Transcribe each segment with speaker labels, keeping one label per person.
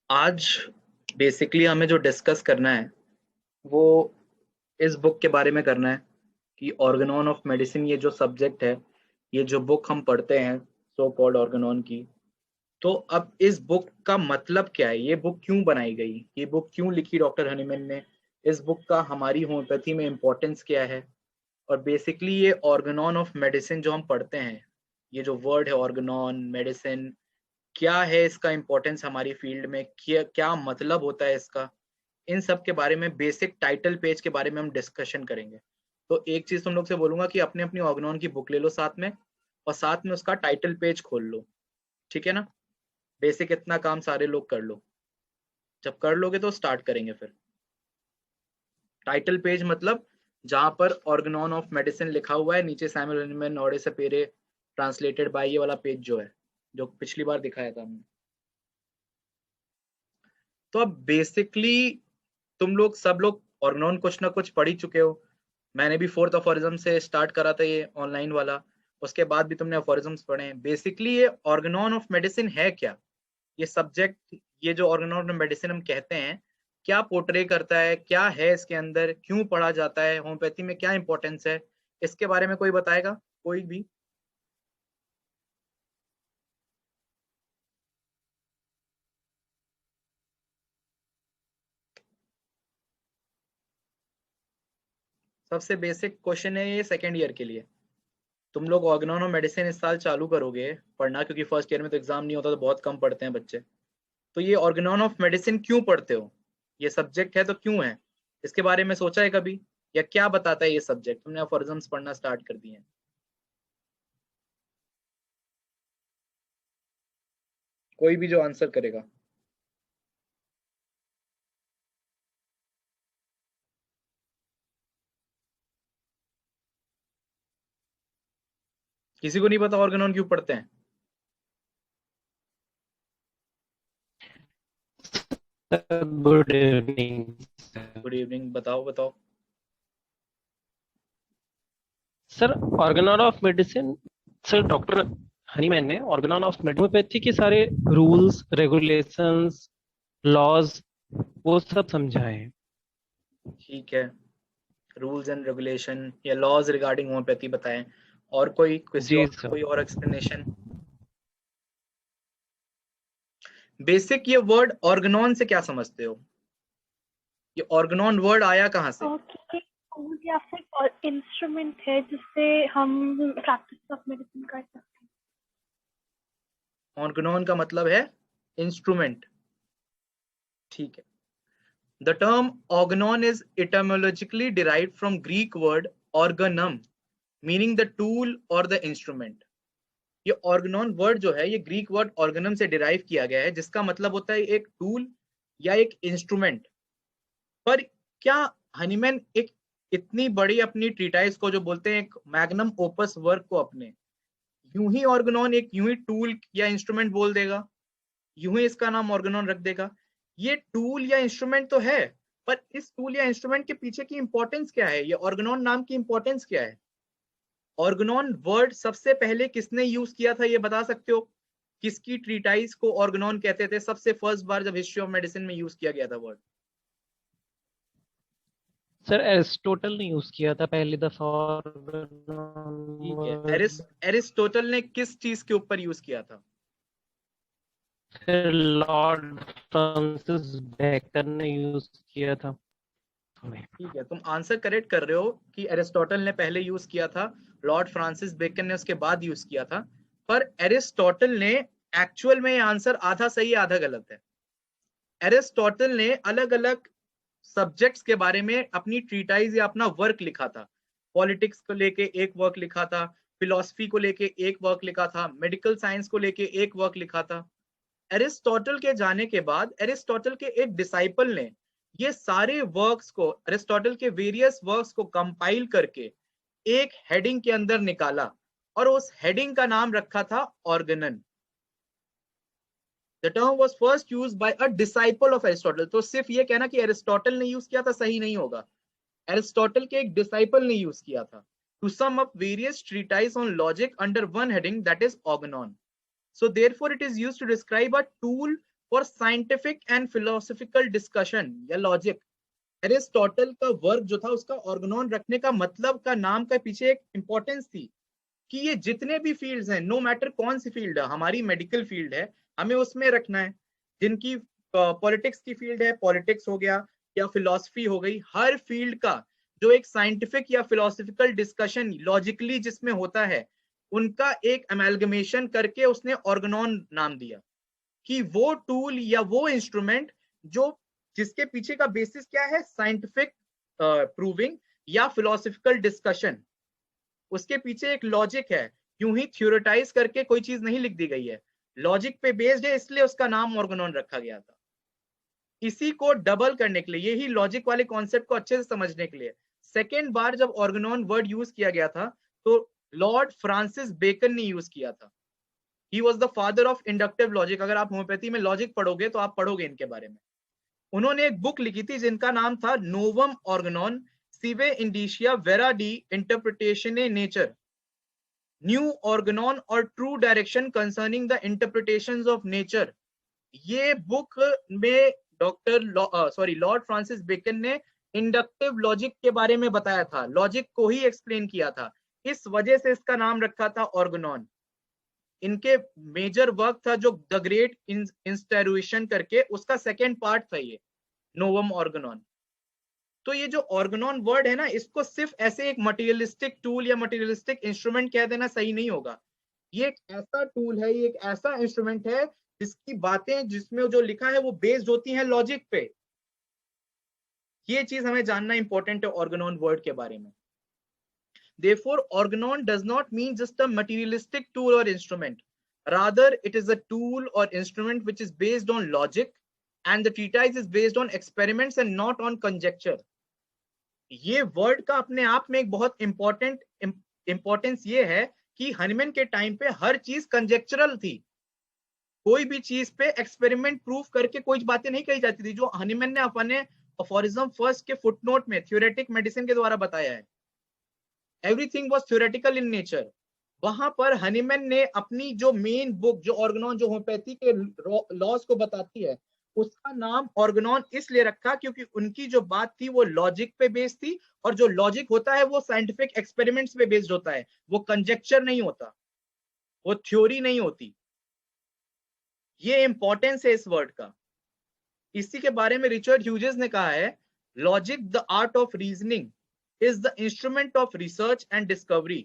Speaker 1: आज बेसिकली हमें जो डिस्कस करना है वो इस बुक के बारे में करना है कि ऑर्गेनॉन ऑफ मेडिसिन, ये जो सब्जेक्ट है, ये जो बुक हम पढ़ते हैं सो कॉल्ड ऑर्गेनॉन की। तो अब इस बुक का मतलब क्या है, ये बुक क्यों बनाई गई, ये बुक क्यों लिखी डॉक्टर हनीमैन ने, इस बुक का हमारी होम्योपैथी में इम्पोर्टेंस क्या है। और बेसिकली ये ऑर्गेनॉन ऑफ मेडिसिन जो हम पढ़ते हैं, ये जो वर्ड है ऑर्गेनॉन मेडिसिन, क्या है इसका इम्पोर्टेंस हमारी फील्ड में, क्या क्या मतलब होता है इसका, इन सब के बारे में बेसिक टाइटल पेज के बारे में हम डिस्कशन करेंगे। तो एक चीज तुम लोग से बोलूंगा कि अपनी अपनी ऑर्गेनॉन की बुक ले लो साथ में, और साथ में उसका टाइटल पेज खोल लो। ठीक है ना? बेसिक इतना काम सारे लोग कर लो। जब कर लोगे तो स्टार्ट करेंगे फिर। टाइटल पेज मतलब जहां पर ऑर्गेनॉन ऑफ मेडिसिन लिखा हुआ है, नीचे सैमुअल हनीमैन ऑडे सपेरे ट्रांसलेटेड बाय, ये वाला पेज जो है, जो पिछली बार दिखाया था हमने। तो अब बेसिकली तुम लोग सब लोग ऑर्गेनॉन कुछ ना कुछ पढ़ ही चुके हो। मैंने भी फोर्थ अफोरिज्म से स्टार्ट करा था ये ऑनलाइन वाला, उसके बाद भी तुमने अफोरिज्म्स पढ़े हैं। बेसिकली ये ऑर्गेनॉन ऑफ मेडिसिन है क्या, ये सब्जेक्ट, ये जो ऑर्गेनॉन ऑफ मेडिसिन हम कहते हैं, क्या पोर्ट्रे करता है, क्या है इसके अंदर, क्यों पढ़ा जाता है, होम्योपैथी में क्या इंपॉर्टेंस है, इसके बारे में कोई बताएगा? कोई भी? सबसे बेसिक क्वेश्चन है ये सेकेंड ईयर के लिए। तुम लोग ऑर्गेनॉन ऑफ मेडिसिन इस साल चालू करोगे पढ़ना, क्योंकि फर्स्ट ईयर में तो एग्जाम नहीं होता, तो बहुत कम पढ़ते हैं बच्चे। तो ये ऑर्गेनॉन ऑफ मेडिसिन क्यों पढ़ते हो, ये सब्जेक्ट है तो क्यों है, इसके बारे में सोचा है कभी? या क्या बताता है ये सब्जेक्ट? तुमने अफोरिज्म्स पढ़ना स्टार्ट कर दिए हैं। कोई भी जो आंसर करेगा। किसी को नहीं पता ऑर्गेनॉन क्यों पढ़ते हैं?
Speaker 2: Good evening.
Speaker 1: गुड इवनिंग, बताओ बताओ।
Speaker 2: Sir, Organon of medicine, sir doctor Hahnemann ने ऑर्गेनॉन ऑफ होम्योपैथी के सारे रूल्स रेगुलेशंस लॉज वो सब समझाए हैं।
Speaker 1: ठीक है, रूल्स एंड रेगुलेशन या लॉज रिगार्डिंग होम्योपैथी बताएं। और कोई, किसी
Speaker 2: जी
Speaker 1: और का
Speaker 2: सर।
Speaker 1: कोई और एक्सप्लेनेशन? बेसिक, ये वर्ड ऑर्गेनॉन से क्या समझते हो, ये ऑर्गेनॉन वर्ड आया कहाँ से?
Speaker 3: कि टूल या फिर इंस्ट्रूमेंट है जिससे हम प्रैक्टिस ऑफ मेडिसिन कर सकते हैं।
Speaker 1: ऑर्गेनॉन का मतलब है इंस्ट्रूमेंट। ठीक है। The term organon is etymologically derived from Greek word organum, meaning the tool or the instrument. ये ऑर्गेनॉन वर्ड जो है, ये ग्रीक वर्ड ऑर्गेनम से डिराइव किया गया है, जिसका मतलब होता है एक टूल या एक इंस्ट्रूमेंट। पर क्या हनीमैन एक इतनी बड़ी अपनी ट्रीटाइज को, जो बोलते हैं एक मैग्नम ओपस वर्क को, अपने यूं ही ऑर्गेनॉन एक यूं ही टूल या इंस्ट्रूमेंट बोल देगा, यूं ही इसका नाम ऑर्गेनॉन रख देगा? ये टूल या इंस्ट्रूमेंट तो है, पर इस टूल या इंस्ट्रूमेंट के पीछे की इंपॉर्टेंस क्या है, ये ऑर्गेनॉन नाम की इंपॉर्टेंस क्या है? ऑर्गेनॉन वर्ड सबसे पहले किसने यूज किया था, ये बता सकते हो? किसकी ट्रीटाइज को ऑर्गेनॉन कहते थे सबसे फर्स्ट बार, जब हिस्ट्री ऑफ मेडिसिन में यूज किया गया था वर्ड?
Speaker 2: सर एरिस्टोटल ने यूज किया था पहली दफा
Speaker 1: ठीक है,
Speaker 2: ऑर्गेनॉन।
Speaker 1: एरिस्टोटल ने किस चीज के ऊपर यूज किया था?
Speaker 2: फिर लॉर्ड फ्रांसिस बेकन ने यूज किया था।
Speaker 1: ठीक है, तुम आंसर करेक्ट कर रहे हो कि एरिस्टोटल ने पहले यूज किया था, लॉर्ड फ्रांसिस बेकन ने उसके बाद यूज किया था। पर एरिस्टोटल ने, एक्चुअल में ये आंसर आधा सही है आधा गलत है। एरिस्टोटल ने अलग अलग सब्जेक्ट्स के बारे में अपनी ट्रीटाइज या अपना वर्क लिखा था। पॉलिटिक्स को लेके एक वर्क लिखा था, फिलॉसफी को लेके एक वर्क लिखा था, मेडिकल साइंस को लेके एक वर्क लिखा था। एरिस्टोटल के जाने के बाद एरिस्टोटल के एक डिसाइपल ने ये सारे वर्क्स को, एरिस्टोटल के वेरियस वर्क्स को कंपाइल करके एक हेडिंग के अंदर निकाला, और उस हेडिंग का नाम रखा था Organon. The term was first used by a disciple of Aristotle. तो सिर्फ ये कहना कि एरिस्टोटल ने यूज किया था सही नहीं होगा, एरिस्टोटल के एक डिसाइपल ने यूज किया था, to sum up various treatises on logic under one heading, that is organon. So therefore it is used to describe a tool for scientific and philosophical discussion या लॉजिक। एरिस्टोटल का work जो था उसका Organon रखने का मतलब का नाम के पीछे एक इंपॉर्टेंस थी कि ये जितने भी फील्ड्स हैं, नो मैटर कौन सी फील्ड है, हमारी मेडिकल फील्ड है, हमें उसमें रखना है। जिनकी पॉलिटिक्स की फील्ड है, पॉलिटिक्स हो गया या फिलॉसफी हो गई, हर फील्ड का जो एक साइंटिफिक या फिलोसफिकल डिस्कशन लॉजिकली जिसमें होता है, उनका एक अमेलगमेशन करके उसने ऑर्गेनॉन नाम दिया कि वो टूल या वो इंस्ट्रूमेंट जो जिसके पीछे का बेसिस क्या है, साइंटिफिक प्रूविंग या फिलोसफिकल डिस्कशन, उसके पीछे एक लॉजिक है। यूं ही थ्योरेटाइज करके कोई चीज नहीं लिख दी गई है, लॉजिक पे बेस्ड है, इसलिए उसका नाम ऑर्गेनॉन रखा गया था। इसी को डबल करने के लिए, यही लॉजिक वाले कॉन्सेप्ट को अच्छे से समझने के लिए सेकेंड बार जब ऑर्गेनॉन वर्ड यूज किया गया था तो लॉर्ड फ्रांसिस बेकन ने यूज किया था। He was the father of inductive logic. अगर आप होम्योपैथी में लॉजिक पढ़ोगे तो आप पढ़ोगे इनके बारे में। उन्होंने एक बुक लिखी थी जिनका नाम था नोवम ऑर्गेनॉन सिवे इंडिशिया वेरा डी इंटरप्रिटेशने नेचर, न्यू ऑर्गेनॉन और true direction concerning the interpretations of nature. ये बुक में लॉर्ड फ्रांसिस बेकन ने इंडक्टिव लॉजिक के बारे में बताया था, लॉजिक को ही एक्सप्लेन किया था, इस वजह से इसका नाम रखा था ऑर्गेनॉन। इनके मेजर वर्क था जो द ग्रेट इंस्टेरुएशन करके, उसका सेकेंड पार्ट था ये नोवम ऑर्गेनॉन। तो ये जो ऑर्गेनॉन वर्ड है ना, इसको सिर्फ ऐसे एक मटेरियलिस्टिक टूल या मटेरियलिस्टिक इंस्ट्रूमेंट कह देना सही नहीं होगा। ये एक ऐसा टूल है, ये एक ऐसा इंस्ट्रूमेंट है जिसकी बातें, जिसमें जो लिखा है वो बेस्ड होती हैं लॉजिक पे। ये चीज हमें जानना इंपॉर्टेंट है ऑर्गेनॉन वर्ड के बारे में। Therefore, organon does not mean just a materialistic tool or instrument. Rather, it is a tool or instrument which is based on logic, and the treatise is based on experiments and not on conjecture. ये word का अपने आप में एक बहुत importance ये है कि हनीमैन के टाइम पे हर चीज कंजेक्चरल थी, कोई भी चीज पे एक्सपेरिमेंट प्रूफ करके कोई बातें नहीं कही जाती थी। जो हनीमैन ने अपने अफोरिज्म फर्स्ट के फुटनोट में थ्योरेटिक मेडिसिन के द्वारा बताया है, everything was theoretical in nature. वहां पर हनीमैन ने अपनी जो मेन बुक, जो ऑर्गेनॉन, जो होम्योपैथी के लॉज को बताती है, उसका नाम ऑर्गेनॉन इसलिए रखा क्योंकि उनकी जो बात थी वो लॉजिक पे बेस्ड थी, और जो लॉजिक होता है वो साइंटिफिक एक्सपेरिमेंट्स पे बेस्ड होता है, वो कंजेक्चर नहीं होता, वो थ्योरी नहीं होती। ये इंपॉर्टेंस है इस वर्ड का। इसी के बारे में रिचर्ड ह्यूजेस ने कहा है, logic the art of reasoning is the instrument of research and discovery,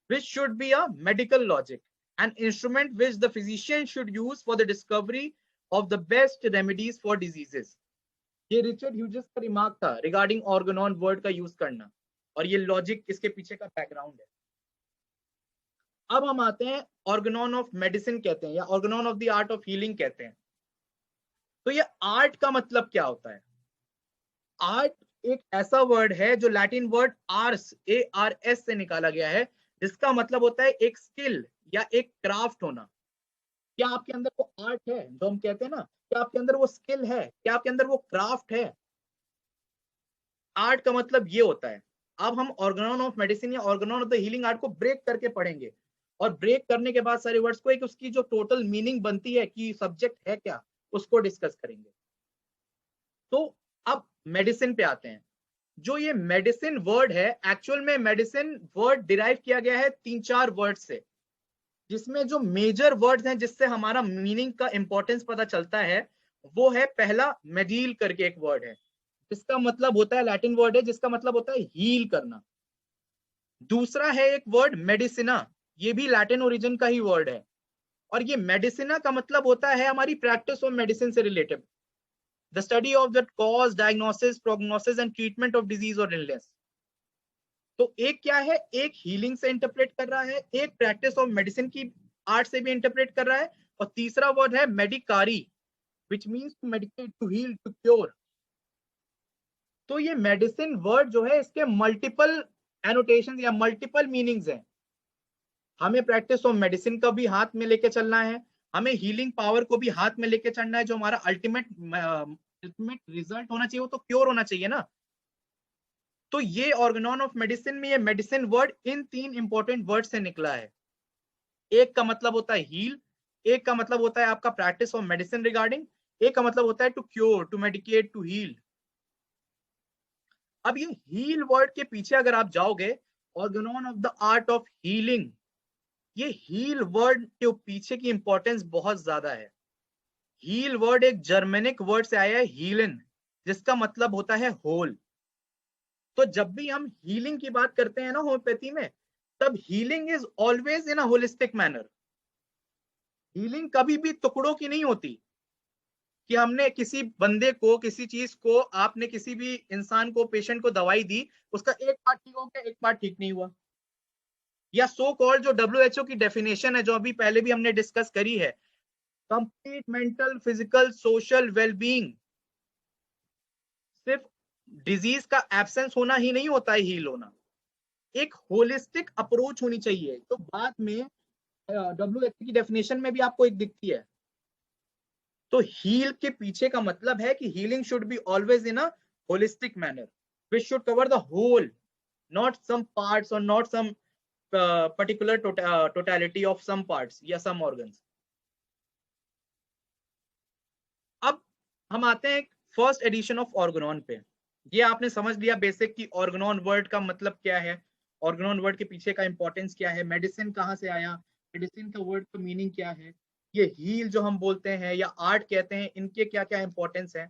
Speaker 1: which should be a medical logic, an instrument which the physician should use for the discovery of the best remedies for diseases. ये Richard Hughes का remark था regarding Organon word का use करना, और ये logic इसके पीछे का बैकग्राउंड है। अब हम आते हैं ऑर्गेनॉन ऑफ मेडिसिन कहते हैं या Organon of the art of healing कहते हैं। तो ये आर्ट का मतलब क्या होता है? आर्ट एक ऐसा वर्ड है जो लैटिन वर्ड आर्स, ARS से निकाला गया है, जिसका मतलब होता है एक स्किल या एक क्राफ्ट होना। क्या आपके अंदर वो आर्ट है जो हम कहते हैं ना, क्या आपके अंदर वो स्किल है, क्या आपके अंदर वो क्राफ्ट है? आर्ट का मतलब ये होता है। अब हम ऑर्गेनॉन ऑफ मेडिसिन या Organon of the healing art को ब्रेक करके पढ़ेंगे, और ब्रेक करने के बाद सारे वर्ड्स को एक उसकी जो टोटल मीनिंग बनती है कि सब्जेक्ट है क्या, उसको डिस्कस करेंगे। तो अब मेडिसिन पे आते हैं। जो ये मेडिसिन वर्ड है, एक्चुअल में मेडिसिन वर्ड डिराइव किया गया है 3-4 वर्ड से, जिसमें जो मेजर वर्ड्स हैं जिससे हमारा मीनिंग का इंपॉर्टेंस पता चलता है, वो है पहला मेडील करके एक वर्ड है, जिसका मतलब होता है, लैटिन वर्ड है जिसका मतलब होता है हील करना। दूसरा है एक वर्ड मेडिसिना, ये भी लैटिन ओरिजिन का ही वर्ड है, और ये मेडिसिना का मतलब होता है हमारी प्रैक्टिस ऑफ मेडिसिन से related, the study of the cause, diagnosis, prognosis and treatment of disease or illness. तो एक क्या है, एक हीलिंग से इंटरप्रेट कर रहा है, एक प्रैक्टिस ऑफ मेडिसिन की आर्ट से भी इंटरप्रेट कर रहा है, और तीसरा वर्ड है मेडिकारी, which means to medicate, to heal, to cure. तो ये मेडिसिन वर्ड जो है, इसके मल्टीपल एनोटेशन या मल्टीपल मीनिंग्स हैं। हमें प्रैक्टिस ऑफ मेडिसिन का भी हाथ में लेके चलना है, हमें हीलिंग पावर को भी हाथ में लेके चलना है, जो हमारा अल्टीमेट रिजल्ट होना चाहिए वो तो क्योर होना चाहिए ना। तो ये ऑर्गेनॉन ऑफ मेडिसिन में ये medicine word in 3 important word से निकला है। एक का मतलब होता है हील, एक का मतलब होता है आपका practice of medicine regarding, A का मतलब होता है to cure, to medicate, to heal. अब ये हील वर्ड के पीछे अगर आप जाओगे, Organon of the art of healing, ये हील वर्ड के पीछे की इंपॉर्टेंस बहुत ज्यादा है। हील वर्ड एक जर्मेनिक वर्ड से आया है, हीलन, जिसका मतलब होता है होल। तो जब भी हम हीलिंग की बात करते हैं ना होम्योपैथी में, तब healing is always in a holistic manner. Healing कभी भी टुकड़ों की नहीं होती कि हमने किसी बंदे को, किसी चीज को, आपने किसी भी इंसान को, पेशेंट को दवाई दी, उसका एक पार्ट ठीक हो गया, एक पार्ट ठीक नहीं हुआ। या सो कॉल्ड जो WHO की डेफिनेशन है, जो अभी पहले भी हमने डिस्कस करी है, complete mental, physical, social wellbeing. सिर्फ डिजीज का एब्सेंस होना ही नहीं होता है हील होना, एक होलिस्टिक अप्रोच होनी चाहिए। तो बाद में WHO की डेफिनेशन में भी आपको एक दिखती है। तो हील के पीछे का मतलब है कि healing should be always in a holistic manner, which should cover the whole, not some parts और not some particular totality of some parts या सम ऑर्गन्स। अब हम आते हैं फर्स्ट एडिशन ऑफ ऑर्गेनॉन पे। ये आपने समझ लिया बेसिक कि ऑर्गेनॉन वर्ड का मतलब क्या है, ऑर्गेनॉन वर्ड के पीछे का इंपॉर्टेंस क्या है, मेडिसिन कहाँ से आया, मेडिसिन का वर्ड का मीनिंग क्या है, ये हील जो हम बोलते हैं या आर्ट कहते हैं, इनके क्या क्या इंपॉर्टेंस है।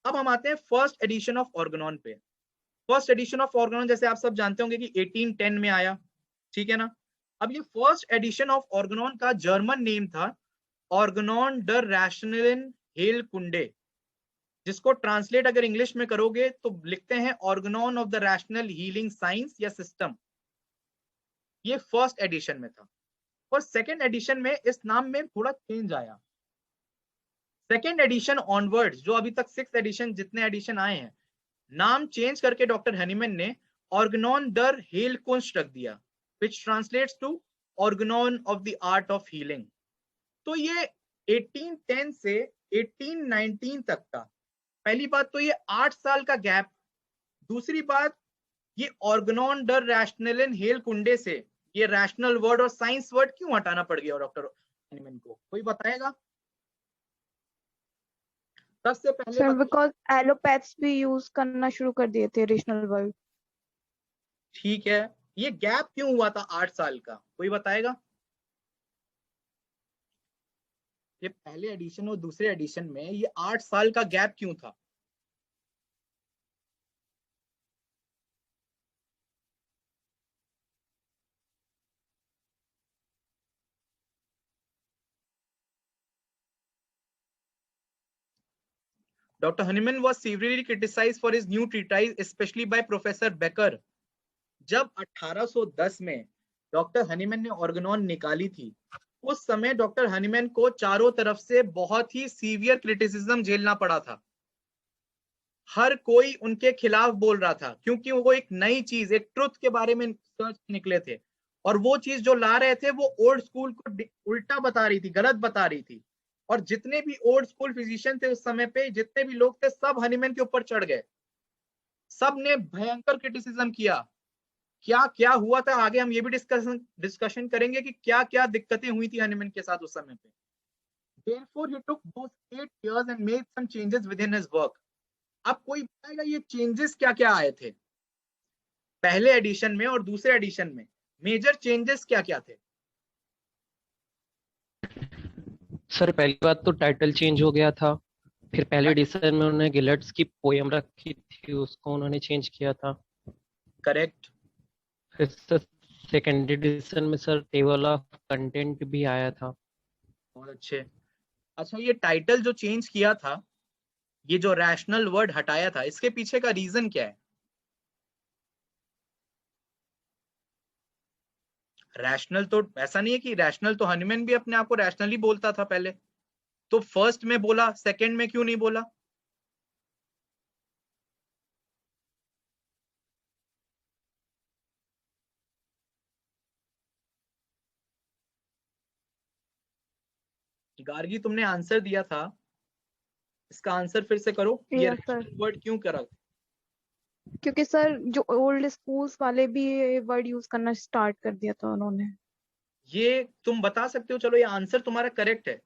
Speaker 1: अब हम आते हैं फर्स्ट एडिशन ऑफ ऑर्गेनॉन पे। फर्स्ट एडिशन ऑफ ऑर्गेनॉन जैसे आप सब जानते होंगे कि 1810 में आया, ठीक है ना। अब ये फर्स्ट एडिशन ऑफ ऑर्गेनॉन का जर्मन नेम था ऑर्गेनॉन डर रैशनलिन हेल कुंडे, जिसको ट्रांसलेट अगर इंग्लिश में करोगे तो लिखते हैं Organon of the rational healing science या सिस्टम। ये फर्स्ट एडिशन में था। और सेकेंड एडिशन में इस नाम में थोड़ा चेंज आया। सेकेंड एडिशन ऑनवर्ड्स, जो अभी तक सिक्स एडिशन जितने एडिशन आए हैं, नाम चेंज करके डॉक्टर हनीमैन ने ऑर्गेनॉन दर हेल कुंस्ट रख दिया, which translates to Organon of the art of healing. तो ये 1810 से 1819 तक का, पहली बात तो ये 8 साल का गैप। दूसरी बात, ये ऑर्गेनॉन डर रैशनलिन हेल कुंडे से ये रैशनल वर्ड और साइंस वर्ड क्यों हटाना पड़ गया डॉक्टर हनीमैन को, कोई बताएगा? सबसे पहले
Speaker 4: सर बिकॉज एलोपैथ्स भी यूज करना शुरू कर दिए थे रीजनल वर्ड।
Speaker 1: ठीक है, ये गैप क्यों हुआ था 8 साल का, कोई बताएगा? ये पहले एडिशन और दूसरे एडिशन में ये 8 साल का गैप क्यों था? Dr. Hahnemann was severely criticized for his new treatise, especially by Professor Becker. जब 1810 में डॉक्टर हनीमैन ने ऑर्गेनॉन निकाली थी, उस समय डॉक्टर हनीमैन को चारों तरफ से बहुत ही सीवियर क्रिटिसिज्म झेलना पड़ा था। हर कोई उनके खिलाफ बोल रहा था, क्योंकि वो एक नई चीज, एक ट्रुथ के बारे में सर्च निकले थे, और वो चीज जो ला रहे थे वो ओल्ड स्कूल को उल्टा बता रही थी, गलत बता रही थी। और जितने भी ओल्ड स्कूल फिजिशियन थे उस समय पे, जितने भी लोग थे, सब हनीमैन के ऊपर चढ़ गए। सब ने भयंकर क्रिटिसिज्म किया। क्या क्या हुआ था आगे हम ये भी डिस्कशन करेंगे कि क्या क्या दिक्कतें हुई थी हनीमैन के साथ उस समय पे। Therefore he took those 8 years and made some changes within his work. अब कोई बताएगा ये चेंजेस क्या क्या आए थे पहले एडिशन में और दूसरे एडिशन में? मेजर चेंजेस क्या क्या थे?
Speaker 2: सर पहली बात तो टाइटल चेंज हो गया था, फिर पहले एडिशन में उन्होंने गिलेट्स की पोयम रखी थी, उसको उन्होंने चेंज किया था।
Speaker 1: करेक्ट।
Speaker 2: फिर सर सेकेंड एडिशन में सर टेबल ऑफ कंटेंट भी आया था।
Speaker 1: बहुत अच्छे। अच्छा, ये टाइटल जो चेंज किया था, ये जो रैशनल वर्ड हटाया था, इसके पीछे का रीजन क्या है? रैशनल तो ऐसा नहीं है कि रैशनल, तो हनीमैन भी अपने आप को रैशनली बोलता था पहले, तो फर्स्ट में बोला, सेकंड में क्यों नहीं बोला? गार्गी तुमने आंसर दिया था, इसका आंसर फिर से करो। ये
Speaker 4: Yes, sir.
Speaker 1: रैशनल वर्ड क्यों करा?
Speaker 4: क्योंकि सर जो ओल्ड स्कूल्स वाले भी ये वर्ड यूज करना स्टार्ट कर दिया था उन्होंने।
Speaker 1: ये तुम बता सकते हो? चलो ये आंसर तुम्हारा करेक्ट है,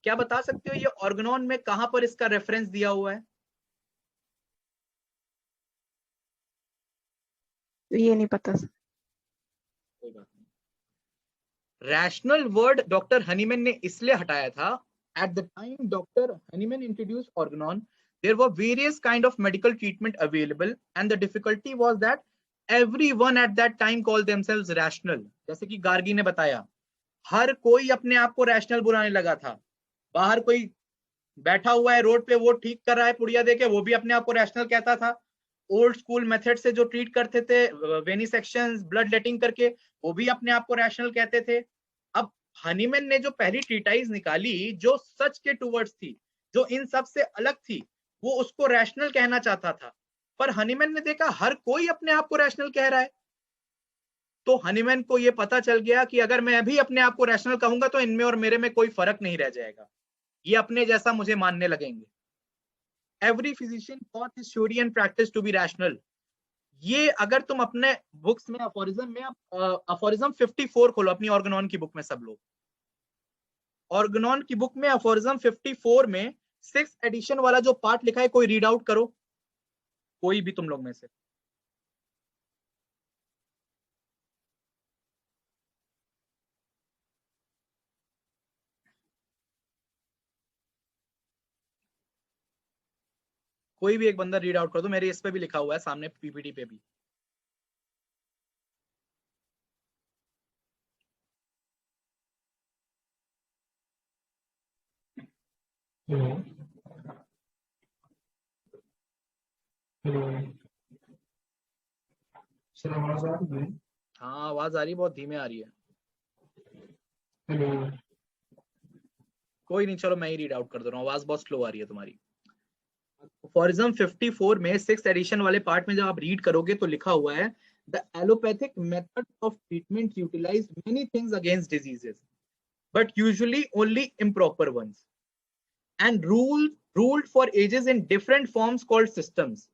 Speaker 1: क्या बता सकते हो ये ऑर्गेनॉन में कहां पर इसका रेफरेंस दिया हुआ है?
Speaker 4: ये नहीं पता सर।
Speaker 1: कोई बात नहीं। रैशनल वर्ड डॉक्टर हनीमैन ने इसलिए हटाया था, at the time doctor Hahnemann introduced Organon, there were various kind of medical treatment available and the difficulty was that everyone at that time called themselves rational. जैसे कि गार्गी ने बताया, हर कोई अपने आप को रैशनल बुलाने लगा था। बाहर कोई बैठा हुआ है रोड पे, वो ठीक कर रहा है पुड़िया देके, वो भी अपने आप को रैशनल कहता था। ओल्ड स्कूल मेथड से जो ट्रीट करते थे वेनिसेक्शंस, ब्लड लेटिंग करके, वो भी अपने आप को रैशनल कहते थे। अब हनीमैन ने जो पहली ट्रीटाइज निकाली जो सच के टूवर्ड्स थी, जो इन सब से अलग थी, वो उसको रैशनल कहना चाहता था। पर हनीमैन ने देखा हर कोई अपने आप को रैशनल कह रहा है, तो हनीमैन को ये पता चल गया कि अगर मैं भी अपने आप को रैशनल कहूंगा तो इनमें और मेरे में कोई फर्क नहीं रह जाएगा, ये अपने जैसा मुझे मानने लगेंगे। Every physician thought his theory and practice to be rational. ये अगर तुम अपने बुक्स में अफोरिज्म में, अफोरिज्म 54 खोलो अपनी ऑर्गेनॉन की बुक में, सब लोग ऑर्गेनॉन की बुक में अफोरिज्म 54 में 6th एडिशन वाला जो पार्ट लिखा है, कोई रीड आउट करो, कोई भी तुम लोग में से। कोई भी एक बंदा रीड आउट कर दो, मेरे इस पे भी लिखा हुआ है सामने पीपीटी पे भी।
Speaker 5: सर आवाज आ रही है?
Speaker 1: हाँ आवाज आ रही है, बहुत धीमे आ रही है।
Speaker 5: हेलो।
Speaker 1: कोई नहीं, चलो मैं ही रीड आउट कर दे रहा हूँ, आवाज बहुत स्लो आ रही है तुम्हारी। अफोरिज्म 54 में 6th एडिशन वाले पार्ट में जब आप रीड करोगे तो लिखा हुआ है, the allopathic method of treatment utilize many things against diseases but usually only improper once and ruled for ages in different forms called systems.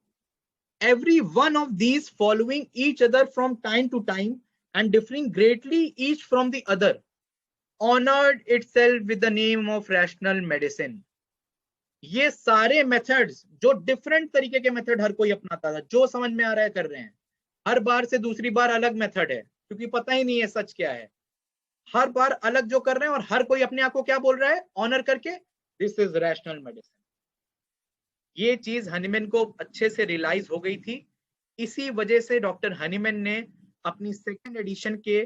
Speaker 1: Every one of these following each other from time to time and differing greatly each from the other, honored itself with the name of rational medicine. ये सारे methods जो different तरीके के method हर कोई अपनाता था, जो समझ में आ रहा है कर रहे हैं, हर बार से दूसरी बार अलग मेथड है क्योंकि पता ही नहीं है सच क्या है, हर बार अलग जो कर रहे हैं, और हर कोई अपने आप को क्या बोल रहा है ऑनर करके, दिस इज रैशनल मेडिसिन। ये चीज हनीमैन को अच्छे से रियलाइज हो गई थी, इसी वजह से डॉक्टर हनीमैन ने अपनी 2nd एडिशन के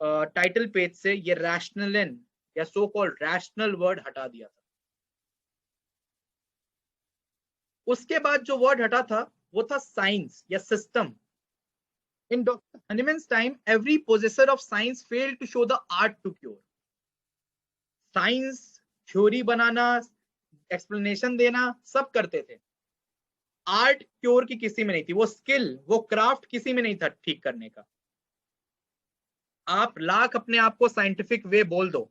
Speaker 1: टाइटल पेज से ये रैशनलन या सो कॉल्ड रैशनल वर्ड हटा दिया था। उसके बाद जो वर्ड हटा था वो था साइंस या system. In doctor Hahnemann's time every possessor of science failed to show the art to cure. Science theory बनाना, एक्सप्लेनेशन देना सब करते थे, आर्ट क्योर की किसी में नहीं थी, वो स्किल, वो क्राफ्ट किसी में नहीं था ठीक करने का। आप लाख अपने आप को साइंटिफिक वे बोल दो,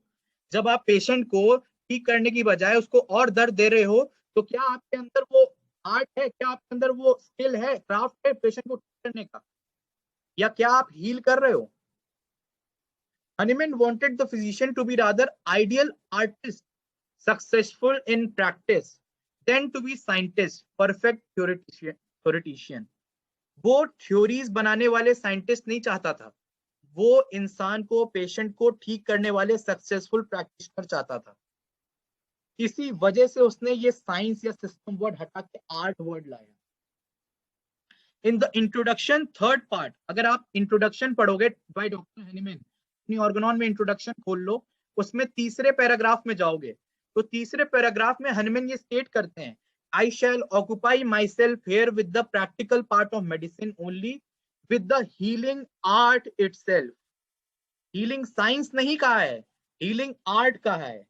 Speaker 1: जब आप पेशेंट को ठीक करने की बजाय उसको और दर्द दे रहे हो, तो क्या आपके अंदर वो आर्ट है, क्या आपके अंदर वो स्किल है, क्राफ्ट है पेशेंट को ठीक करने का, या क्या आप हील कर रहे हो? Hahnemann wanted the physician to be rather ideal artist, successful in practice, then to be scientist, perfect theoretician. वो थ्योरीज बनाने वाले साइंटिस्ट नहीं चाहता था, वो इंसान को, पेशेंट को ठीक करने वाले सक्सेसफुल प्रैक्टिशनर चाहता था। इसी वजह से उसने ये साइंस या सिस्टम वर्ड हटा के आर्ट वर्ड लाया। In the introduction 3rd part, अगर आप इंट्रोडक्शन पढ़ोगे बाय डॉक्टर हनीमैन, अपनी ऑर्गेनॉन में इंट्रोडक्शन खोल लो, उसमें 3रे पैराग्राफ में जाओगे तो 3रे पैराग्राफ में हनीमैन ये स्टेट करते हैं, I shall occupy myself here with the practical part of medicine only with the healing art itself. Healing science नहीं कहा है, हीलिंग आर्ट कहा है।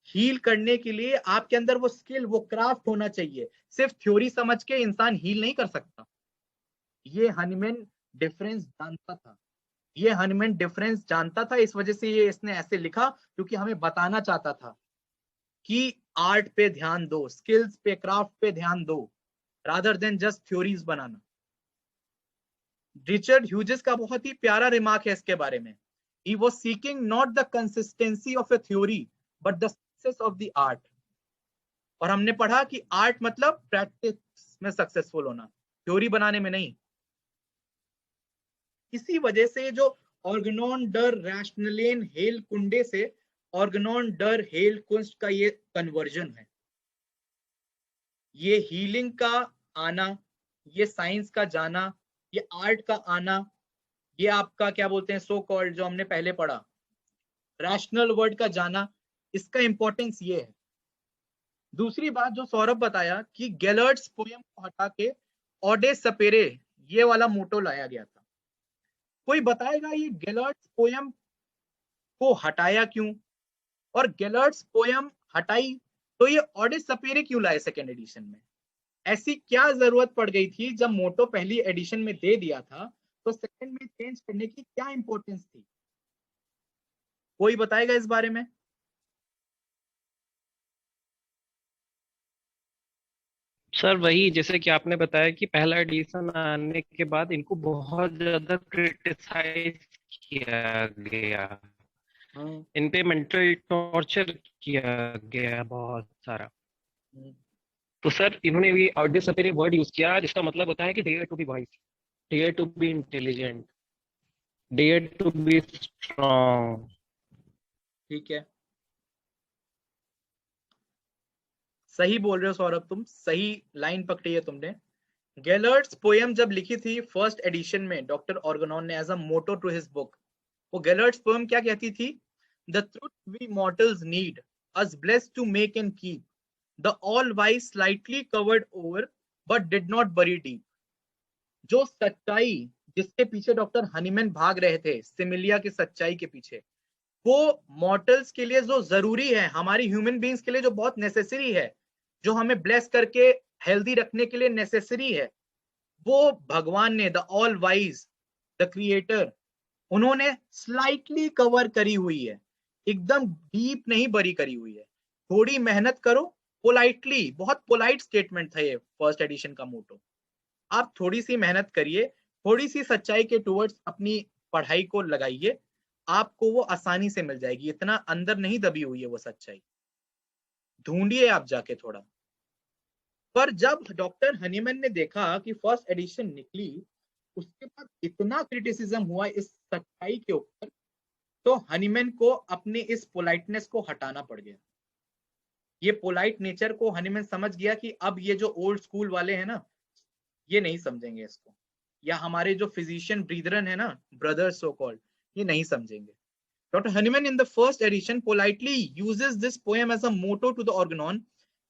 Speaker 1: हील करने के लिए आपके अंदर वो स्किल, वो क्राफ्ट होना चाहिए, सिर्फ थ्योरी समझ के इंसान हील नहीं कर सकता। ये हनीमैन डिफरेंस जानता था, ये हनीमैन डिफरेंस जानता था, इस वजह से ये इसने ऐसे लिखा, क्योंकि हमें बताना चाहता था कि आर्ट पे ध्यान दो, स्किल्स पे, क्राफ्ट पे ध्यान दो, रादर देन जस्ट थ्योरीज बनाना। रिचर्ड ह्यूजेस का बहुत ही प्यारा रिमार्क है इसके बारे में, he was seeking not the consistency of a theory but the success of the art. और हमने पढ़ा कि आर्ट मतलब प्रैक्टिस में सक्सेसफुल होना, थ्योरी बनाने में नहीं। इसी वजह से जो ऑर्गनॉन डर रैशनलेन हेल कुंडे से ऑर्गनॉन डर हेल कुंस्ट का ये कन्वर्जन है। ये हीलिंग का आना, ये साइंस का जाना, ये आर्ट का आना, ये आपका क्या बोलते हैं सो कॉल्ड, जो हमने पहले पढ़ा रैशनल वर्ड का जाना, इसका इंपॉर्टेंस ये है। दूसरी बात जो सौरभ बताया कि गेलर्ट्स पोयम को हटा के ऑडे सपेरे ये वाला मोटो लाया गया था। कोई बताएगा ये गेलर्ट्स पोयम को हटाया क्यों, और गेलर्ट्स पोयम हटाई तो ये ऑडे सपेरे क्यों लाए सेकेंड एडिशन में? ऐसी क्या जरूरत पड़ गई थी? जब मोटो पहली एडिशन में दे दिया था तो सेकेंड में चेंज करने की क्या इंपॉर्टेंस थी? कोई बताएगा इस बारे में?
Speaker 2: सर वही जैसे कि आपने बताया कि पहला एडिशन आने के बाद इनको बहुत ज्यादा क्रिटिसाइज किया गया, इन पे मेंटल टॉर्चर किया गया बहुत सारा। तो सर इन्होंने भी ऑडियो सपेरे वर्ड यूज किया जिसका मतलब होता है कि dare to be wise, dare to be intelligent, dare to be strong.
Speaker 1: ठीक है, सही बोल रहे हो सौरभ, तुम सही लाइन पकड़ी है तुमने। गेलर्ट्स पोयम जब लिखी थी फर्स्ट एडिशन में डॉक्टर ऑर्गनॉन ने as a motto to his book, वो गेलर्ट्स पोयम क्या कहती थी? The truth we mortals need us blessed to make and keep the all wise slightly covered over but did not bury deep. जो सच्चाई जिसके पीछे doctor Hahnemann भाग रहे थे, सिमिलिया की सच्चाई के पीछे, वो मॉर्टल्स के लिए जो जरूरी है, हमारी ह्यूमन बीइंग्स के लिए जो बहुत नेसेसरी है, जो हमें ब्लेस करके हेल्दी रखने के लिए नेसेसरी है, वो भगवान ने, the all wise, the creator, उन्होंने स्लाइटली कवर करी हुई है, एकदम डीप नहीं बरी करी हुई है। थोड़ी मेहनत करो, पोलाइटली, बहुत पोलाइट स्टेटमेंट था ये फर्स्ट एडिशन का मोटो। आप थोड़ी सी मेहनत करिए, थोड़ी सी सच्चाई के टुवर्ड्स अपनी पढ़ाई को लगाइए, आपको वो आसानी से मिल जाएगी। इतना अंदर नहीं दबी हुई है वो सच्चाई, ढूंढिए आप जाके थोड़ा। पर जब डॉक्टर हनीमैन ने देखा कि फर्स्ट एडिशन निकली, उसके बाद इतना क्रिटिसिज्म हुआ इस सच्चाई के ऊपर, तो हनीमैन को अपने इस पोलाइटनेस को हटाना पड़ गया। ये पोलाइट नेचर को हनीमैन समझ गया कि अब ये जो ओल्ड स्कूल वाले हैं ना, ये नहीं समझेंगे इसको, या हमारे जो फिजिशियन ब्रीदरन है ना, ब्रदर्स सो कॉल्ड, ये नहीं समझेंगे। Dr. Hahnemann in the first edition politely uses this poem as a motto to the organon,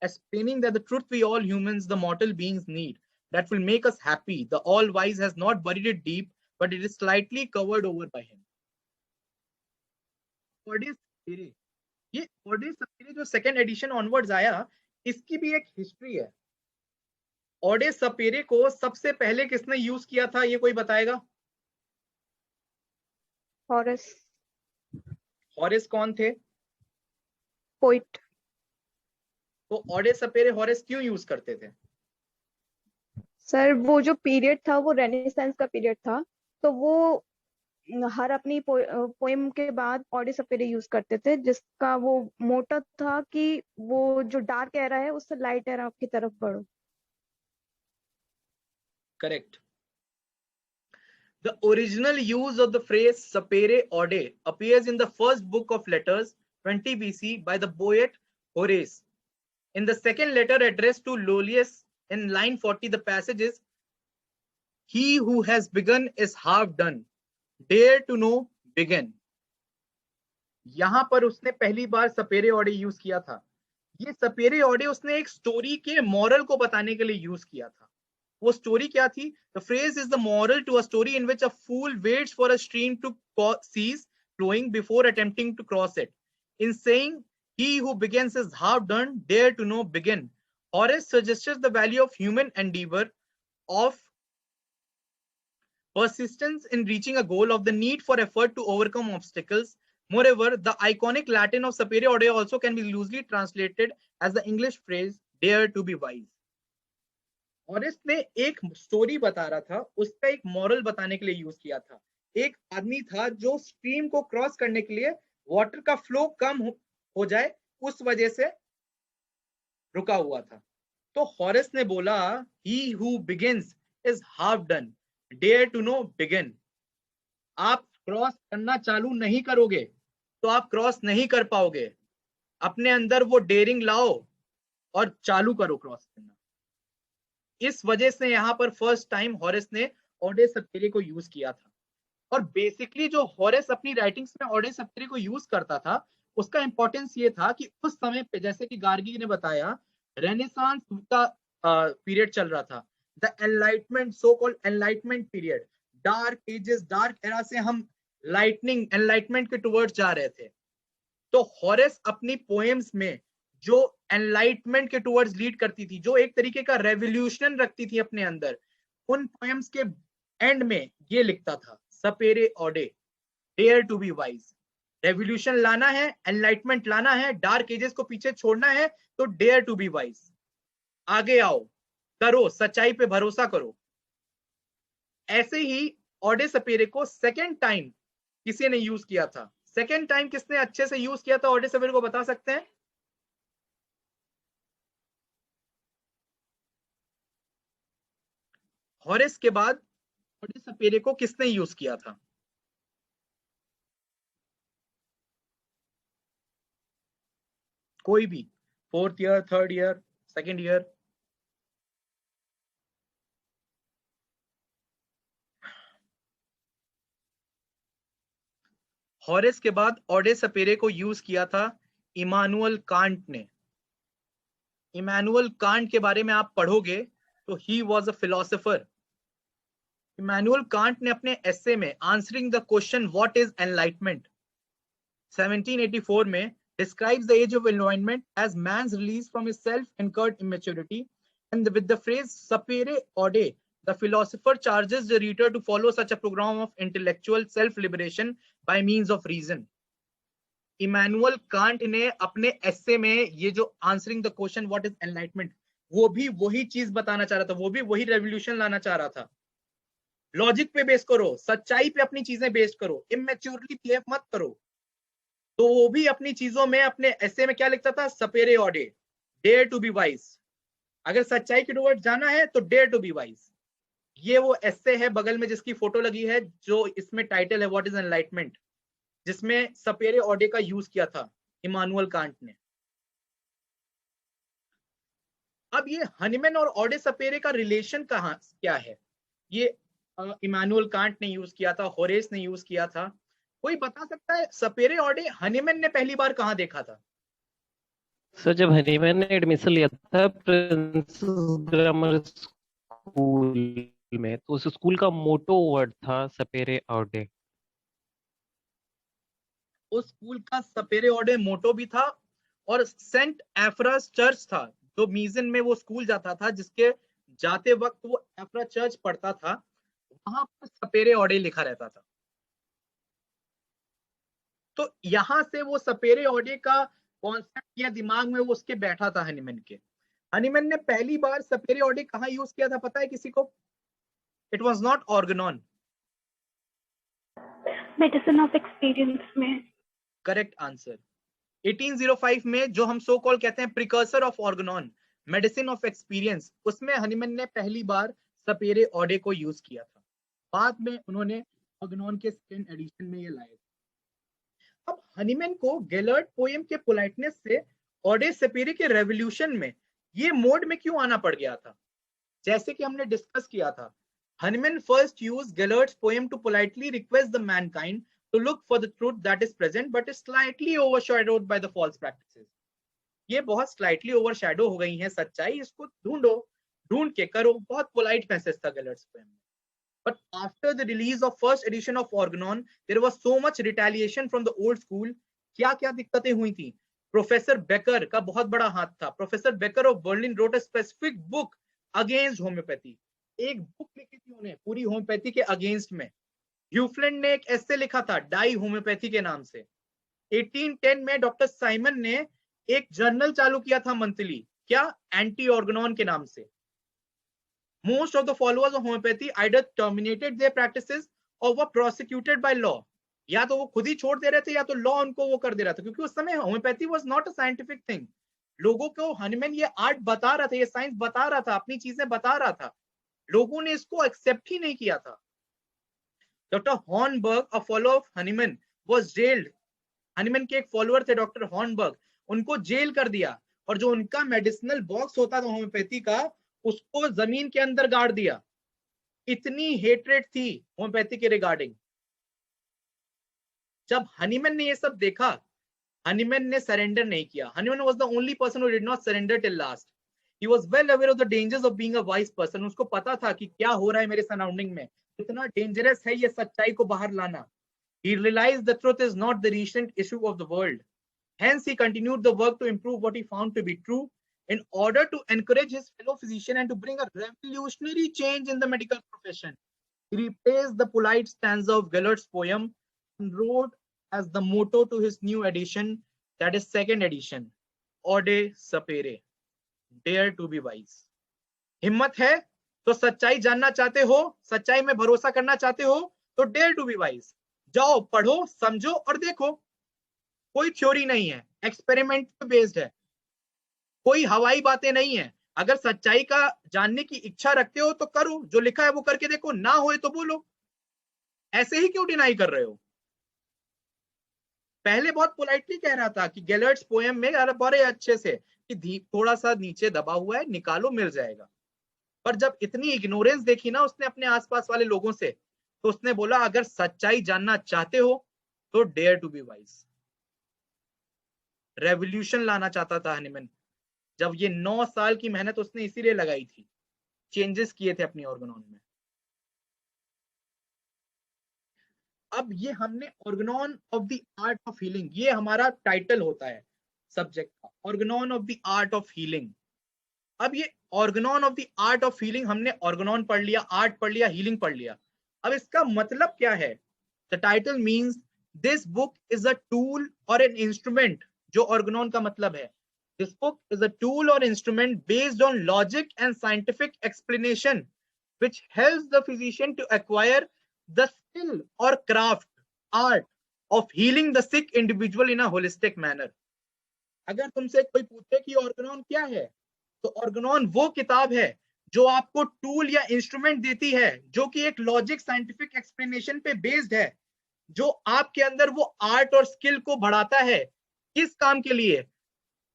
Speaker 1: explaining that the truth we all humans, the mortal beings, need, that will make us happy, the all-wise has not buried it deep, but it is slightly covered over by him. ऑडे सपेरे, ये ऑडे सपेरे जो second edition onwards आया, इसकी भी एक history है। ऑडे सपेरे को सबसे पहले किसने यूज किया था, ये कोई बताएगा?
Speaker 4: हॉरेस।
Speaker 1: हॉरेस कौन थे?
Speaker 4: पोइट।
Speaker 1: तो ऑडे सपेरे हॉरेस क्यों यूज करते थे?
Speaker 4: सर वो जो पीरियड था वो रेनेसांस का पीरियड था, तो वो हर अपनी पोएम के बाद ऑडे सपेरे यूज करते थे, जिसका वो मोटो था कि वो जो डार्क एरा है उससे लाइट एरा की तरफ बढ़ो।
Speaker 1: Correct. The original use of the phrase sapere ode appears in the first book of letters 20 BC by the poet Horace. In the second letter addressed to Lollius in line 40, the passage is, "He who has begun is half done. Dare to know, begin." यहां पर उसने पहली बार सपेरे ऑडे use किया था। ये सपेरे ऑडे उसने एक story के मॉरल को बताने के लिए यूज किया था। वो स्टोरी क्या थी? The phrase is the moral to a story in which a fool waits for a stream to cease flowing before attempting to cross it. In saying, "He who begins is half done, dare to know, begin," Horace suggests the value of human endeavor, of persistence in reaching a goal, of the need for effort to overcome obstacles. Moreover, the iconic Latin of sapere ode also can be loosely translated as the English phrase "dare to be wise." Horace ने एक story बता रहा था, उसका एक moral बताने के लिए यूज किया था। एक आदमी था जो स्ट्रीम को क्रॉस करने के लिए वाटर का फ्लो कम हो जाए उस वजह से रुका हुआ था। तो हॉरेस ने बोला he who begins is half done, dare to know begin. आप क्रॉस करना चालू नहीं करोगे तो आप क्रॉस नहीं कर पाओगे। अपने अंदर वो डेयरिंग लाओ और चालू करो क्रॉस करना। इस वजह से यहाँ पर फर्स्ट टाइम हॉरेस ने ऑडे सपेरे को यूज किया था। और बेसिकली जो हॉरेस अपनी राइटिंग्स में ऑडे सपेरे को यूज करता था, उसका इंपॉर्टेंस ये था कि उस समय पे, जैसे कि गार्गी ने बताया, रेनेसांस का पीरियड चल रहा था, the enlightenment, so called enlightenment period, dark ages, dark era से हम लाइटनिंग एनलाइटमेंट के टुवर्ड्स जा रहे थे। तो हॉरेस अपनी पोएम्स में जो एनलाइटमेंट के टुवर्ड्स लीड करती थी, जो एक तरीके का रेवोल्यूशन रखती थी अपने अंदर, उन पोएम्स के एंड में ये लिखता था, सपेरे ऑडे, dare to be wise. Revolution लाना है, एनलाइटमेंट लाना है, डार्क एजेस को पीछे छोड़ना है, तो डेयर टू बी वाइज, आगे आओ, करो, सच्चाई पे भरोसा करो। ऐसे ही ऑडे सपेरे को सेकेंड टाइम किसी ने यूज किया था। सेकेंड टाइम किसने अच्छे से यूज किया था ऑडे सपेरे को, बता सकते हैं? हॉरेस के बाद ऑडे सपेरे को किसने यूज किया था? कोई भी, 4th year, 3rd year, 2nd year. Horace के बाद ऑडे सपेरे को यूज किया था इमानुअल कांट ने। इमानुअल कांट के बारे में आप पढ़ोगे तो he was a philosopher. Immanuel Kant ने अपने एसे में answering the question what is enlightenment 1784 में describes the age of enlightenment as man's release from his self-incurred immaturity, and with the phrase sapere aude, the philosopher charges the reader to follow such a program of intellectual self-liberation by means of reason. Immanuel Kant ने अपने essay में ये जो answering the question what is enlightenment, वो भी वही चीज बताना चाह रहा था, वो भी वही रेवोल्यूशन लाना चाह रहा था। लॉजिक पे बेस करो, सच्चाई पे अपनी चीजें बेस करो, इमेच्योरली बिहेव मत करो। तो वो भी अपनी चीजों में, अपने ऐसे में क्या लिखता था, सपेरे ऑडे, डेयर टू बी वाइज। अगर सच्चाई के टुवर्ड्स जाना है तो डेयर टू बी वाइज। ये वो ऐसे है बगल में जिसकी फोटो लगी है, जो इसमें टाइटल है व्हाट इज एनलाइटमेंट, जिसमें सपेरे ऑडे का यूज किया था इमानुअल कांट ने। अब ये हनीमैन और ऑडे सपेरे का रिलेशन कहाँ क्या है? ये इमानुअल कांट ने यूज किया था, होरेस ने यूज किया था। कोई बता सकता है सपेरे ऑडे हनीमैन ने पहली बार कहाँ देखा था?
Speaker 2: सर जब हनीमैन ने एडमिशन लिया था प्रिंसेस ग्रामर स्कूल में, तो उस स्कूल का मोटो वर्ड था सपेरे ऑडे।
Speaker 1: उस स्कूल का सपेरे ऑडे मोटो भी था, और सेंट एफ्रास चर्च था जो मीजन में वो स्कूल जाता था, जिसके जाते वक्त वो एफ्रा चर्च पढ़ता था, वहां पर सपेरे ऑडे लिखा रहता था। तो यहां से वो सपेरे ऑडे का कॉन्सेप्ट या दिमाग में वो उसके बैठा था हनीमैन के। हनीमैन ने पहली बार सपेरे ऑडे कहां यूज किया था, पता है किसी को? It was not Organon.
Speaker 3: Medicine of experience में।
Speaker 1: Correct answer. 1805 में जो हम सो कॉल कहते हैं precursor of Organon, medicine of experience, उसमें हनीमैन ने पहली बार सपेरे ऑडे को यूज किया था। बाद में उन्होंने ऑर्गेनॉन के सेकेंड एडिशन में ये लाए। अब हनीमैन को गेलर्ट पोएम के पोलाइटनेस से ऑडे सपेरे के रेवोल्यूशन में ये मोड में क्यों आना पड़ गया था? जैसे कि हमने डिस्कस किया था, Hahnemann first use Gellert's poem to politely request the mankind to look for the truth that is present but is slightly overshadowed by the false practices. ये बहुत slightly overshadow हो गई है सच्चाई, इसको ढूंढो, ढूंढ के करो। बहुत polite मैसेज था गेलर्ट्स पोएम में। But after the release of first edition of Organon, there was so much retaliation from the old school. क्या क्या दिक्कतें हुई थी? प्रोफेसर बेकर का बहुत बड़ा हाथ था। Professor baker of Berlin wrote a specific book against homeopathy. एक बुक लिखी थी उन्हें पूरी होम्योपैथी के अगेंस्ट में। ह्यूफ्लैंड ने एक एस्से लिखा था डाई होम्योपैथी के नाम से। 1810 में डॉक्टर साइमन ने एक जर्नल चालू किया था मंथली, क्या? एंटी ऑर्गेनॉन के नाम से। Most of the followers of homeopathy either terminated their practices or were prosecuted by law. या तो वो खुद ही छोड़ दे रहे थे या तो लॉ उनको वो कर दे रहा था, क्योंकि उस समय homeopathy was not a scientific thing. लोगों को हनीमैन ये आर्ट बता रहा था, ये साइंस बता रहा था, अपनी चीजें बता रहा था, लोगों ने इसको एक्सेप्ट ही नहीं किया था। Doctor Hornburg, a follower of Hahnemann, was jailed. Hahnemann के एक फॉलोअर थे डॉक्टर हॉर्नबर्ग, उनको जेल कर दिया, और जो उनका मेडिसिनल बॉक्स होता था होम्योपैथी का, उसको जमीन के अंदर गाड़ दिया। इतनी हेट्रेड थी होम्योपैथी के रिगार्डिंग। जब हनीमैन ने ये सब देखा, हनीमैन ने सरेंडर नहीं किया। Hahnemann was the only person who did not surrender till last. He was well aware of the dangers of being a wise person. उसको पता था कि क्या हो रहा है मेरे सराउंडिंग में, कितना डेंजरस है ये सच्चाई को बाहर लाना। He realized the truth is not the recent issue of the world. Hence, he continued the work to improve what he found to be true in order to encourage his fellow physician and to bring a revolutionary change in the medical profession. He replaced the polite stanza of Gellert's poem and wrote as the motto to his new edition, that is second edition, Ode Sapere, Dare to be wise. हिम्मत है तो सच्चाई जानना चाहते हो, सच्चाई में भरोसा करना चाहते हो, तो डेयर टू बी वाइज। जाओ, पढ़ो, समझो और देखो। कोई थ्योरी नहीं है, एक्सपेरिमेंट पे बेस्ड है, कोई हवाई बातें नहीं है। अगर सच्चाई का जानने की इच्छा रखते हो तो करो, जो लिखा है वो करके देखो, ना होए तो बोलो। ऐसे ही क्यों डिनाई कर रहे हो? पहले बहुत पोलाइटली कह रहा था कि गेलर्ट्स पोएम में बड़े अच्छे से कि थोड़ा सा नीचे दबा हुआ है, निकालो, मिल जाएगा। पर जब इतनी इग्नोरेंस देखी ना उसने अपने आसपास वाले लोगों से, तो उसने बोला अगर सच्चाई जानना चाहते हो तो dare to be wise. Revolution लाना चाहता था हनीमैन। जब ये 9 साल की मेहनत उसने इसीलिए लगाई थी, चेंजेस किए थे अपनी ऑर्गेनॉन में। अब ये हमने Organon of the art of healing, ये हमारा टाइटल होता है सब्जेक्ट का, Organon of the art of healing. अब ये Organon of the art of healing, हमने ऑर्गेनॉन पढ़ लिया, आर्ट पढ़ लिया, हीलिंग पढ़ लिया। अब इसका मतलब क्या है? The title means this book is a tool और एन इंस्ट्रूमेंट। जो ऑर्गेनॉन का मतलब है, this book is a tool और instrument based on logic and scientific explanation which helps the physician to acquire the skill or craft, art of healing the sick individual in a holistic manner. अगर तुमसे कोई पूछे कि Organon क्या है, तो Organon वो किताब है जो आपको टूल या इंस्ट्रूमेंट देती है, जो कि एक लॉजिक साइंटिफिक एक्सप्लेनेशन पे बेस्ड है, जो आपके अंदर वो आर्ट और स्किल को बढ़ाता है। किस काम के लिए?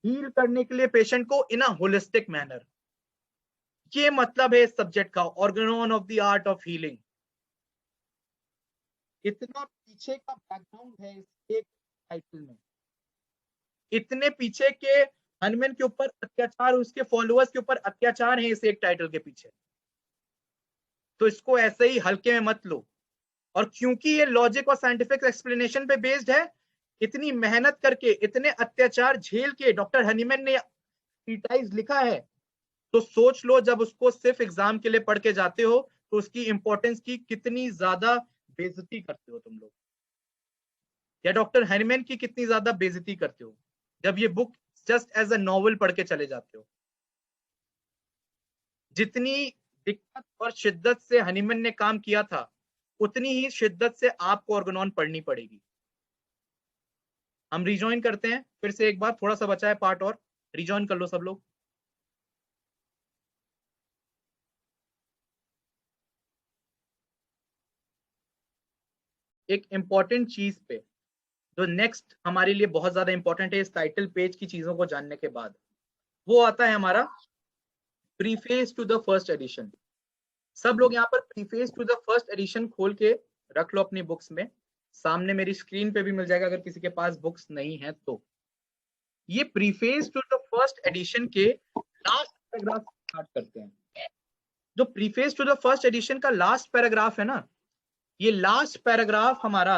Speaker 1: हील करने के लिए पेशेंट को इन अ होलिस्टिक मैनर। ये मतलब है इस सब्जेक्ट का, Organon of the art of healing. इतना पीछे का बैकग्राउंड है इस एक टाइटल में, इतने पीछे के हनीमैन के ऊपर अत्याचार, उसके फॉलोअर्स के ऊपर अत्याचार है इस एक टाइटल के पीछे। तो इसको ऐसे ही हल्के में मत लो। और क्योंकि ये लॉजिक और साइंटिफिक एक्सप्लेनेशन पे बेस्ड है, इतनी मेहनत करके, इतने अत्याचार झेल के डॉक्टर हनीमैन ने ट्रीटाइज लिखा है, तो सोच लो जब उसको सिर्फ एग्जाम के लिए पढ़ के जाते हो तो उसकी इंपॉर्टेंस की कितनी ज्यादा बेइज्जती करते हो तुम लोग, या डॉक्टर हनीमैन की कितनी ज्यादा बेइज्जती करते हो जब ये book just as a novel पढ़ के चले जाते हो। जितनी दिक्कत और शिद्दत से हनीमैन ने काम किया था, उतनी ही शिद्दत से आपको ऑर्गेनॉन पढ़नी पड़ेगी। हम रिजॉइन करते हैं फिर से एक बार, थोड़ा सा बचा है पार्ट और, रिजॉइन कर लो सब लोग। एक इंपॉर्टेंट चीज पे जो नेक्स्ट हमारे लिए बहुत ज्यादा इंपॉर्टेंट है इस टाइटल पेज की चीजों को जानने के बाद, वो आता है हमारा preface to the first edition. सब लोग यहाँ पर preface to the first edition खोल के रख लो अपनी बुक्स में, सामने मेरी स्क्रीन पे भी मिल जाएगा अगर किसी के पास बुक्स नहीं है तो। ये preface to the first edition के लास्ट पैराग्राफ स्टार्ट करते हैं। जो preface to the first edition का लास्ट पैराग्राफ है ना, ये लास्ट पैराग्राफ हमारा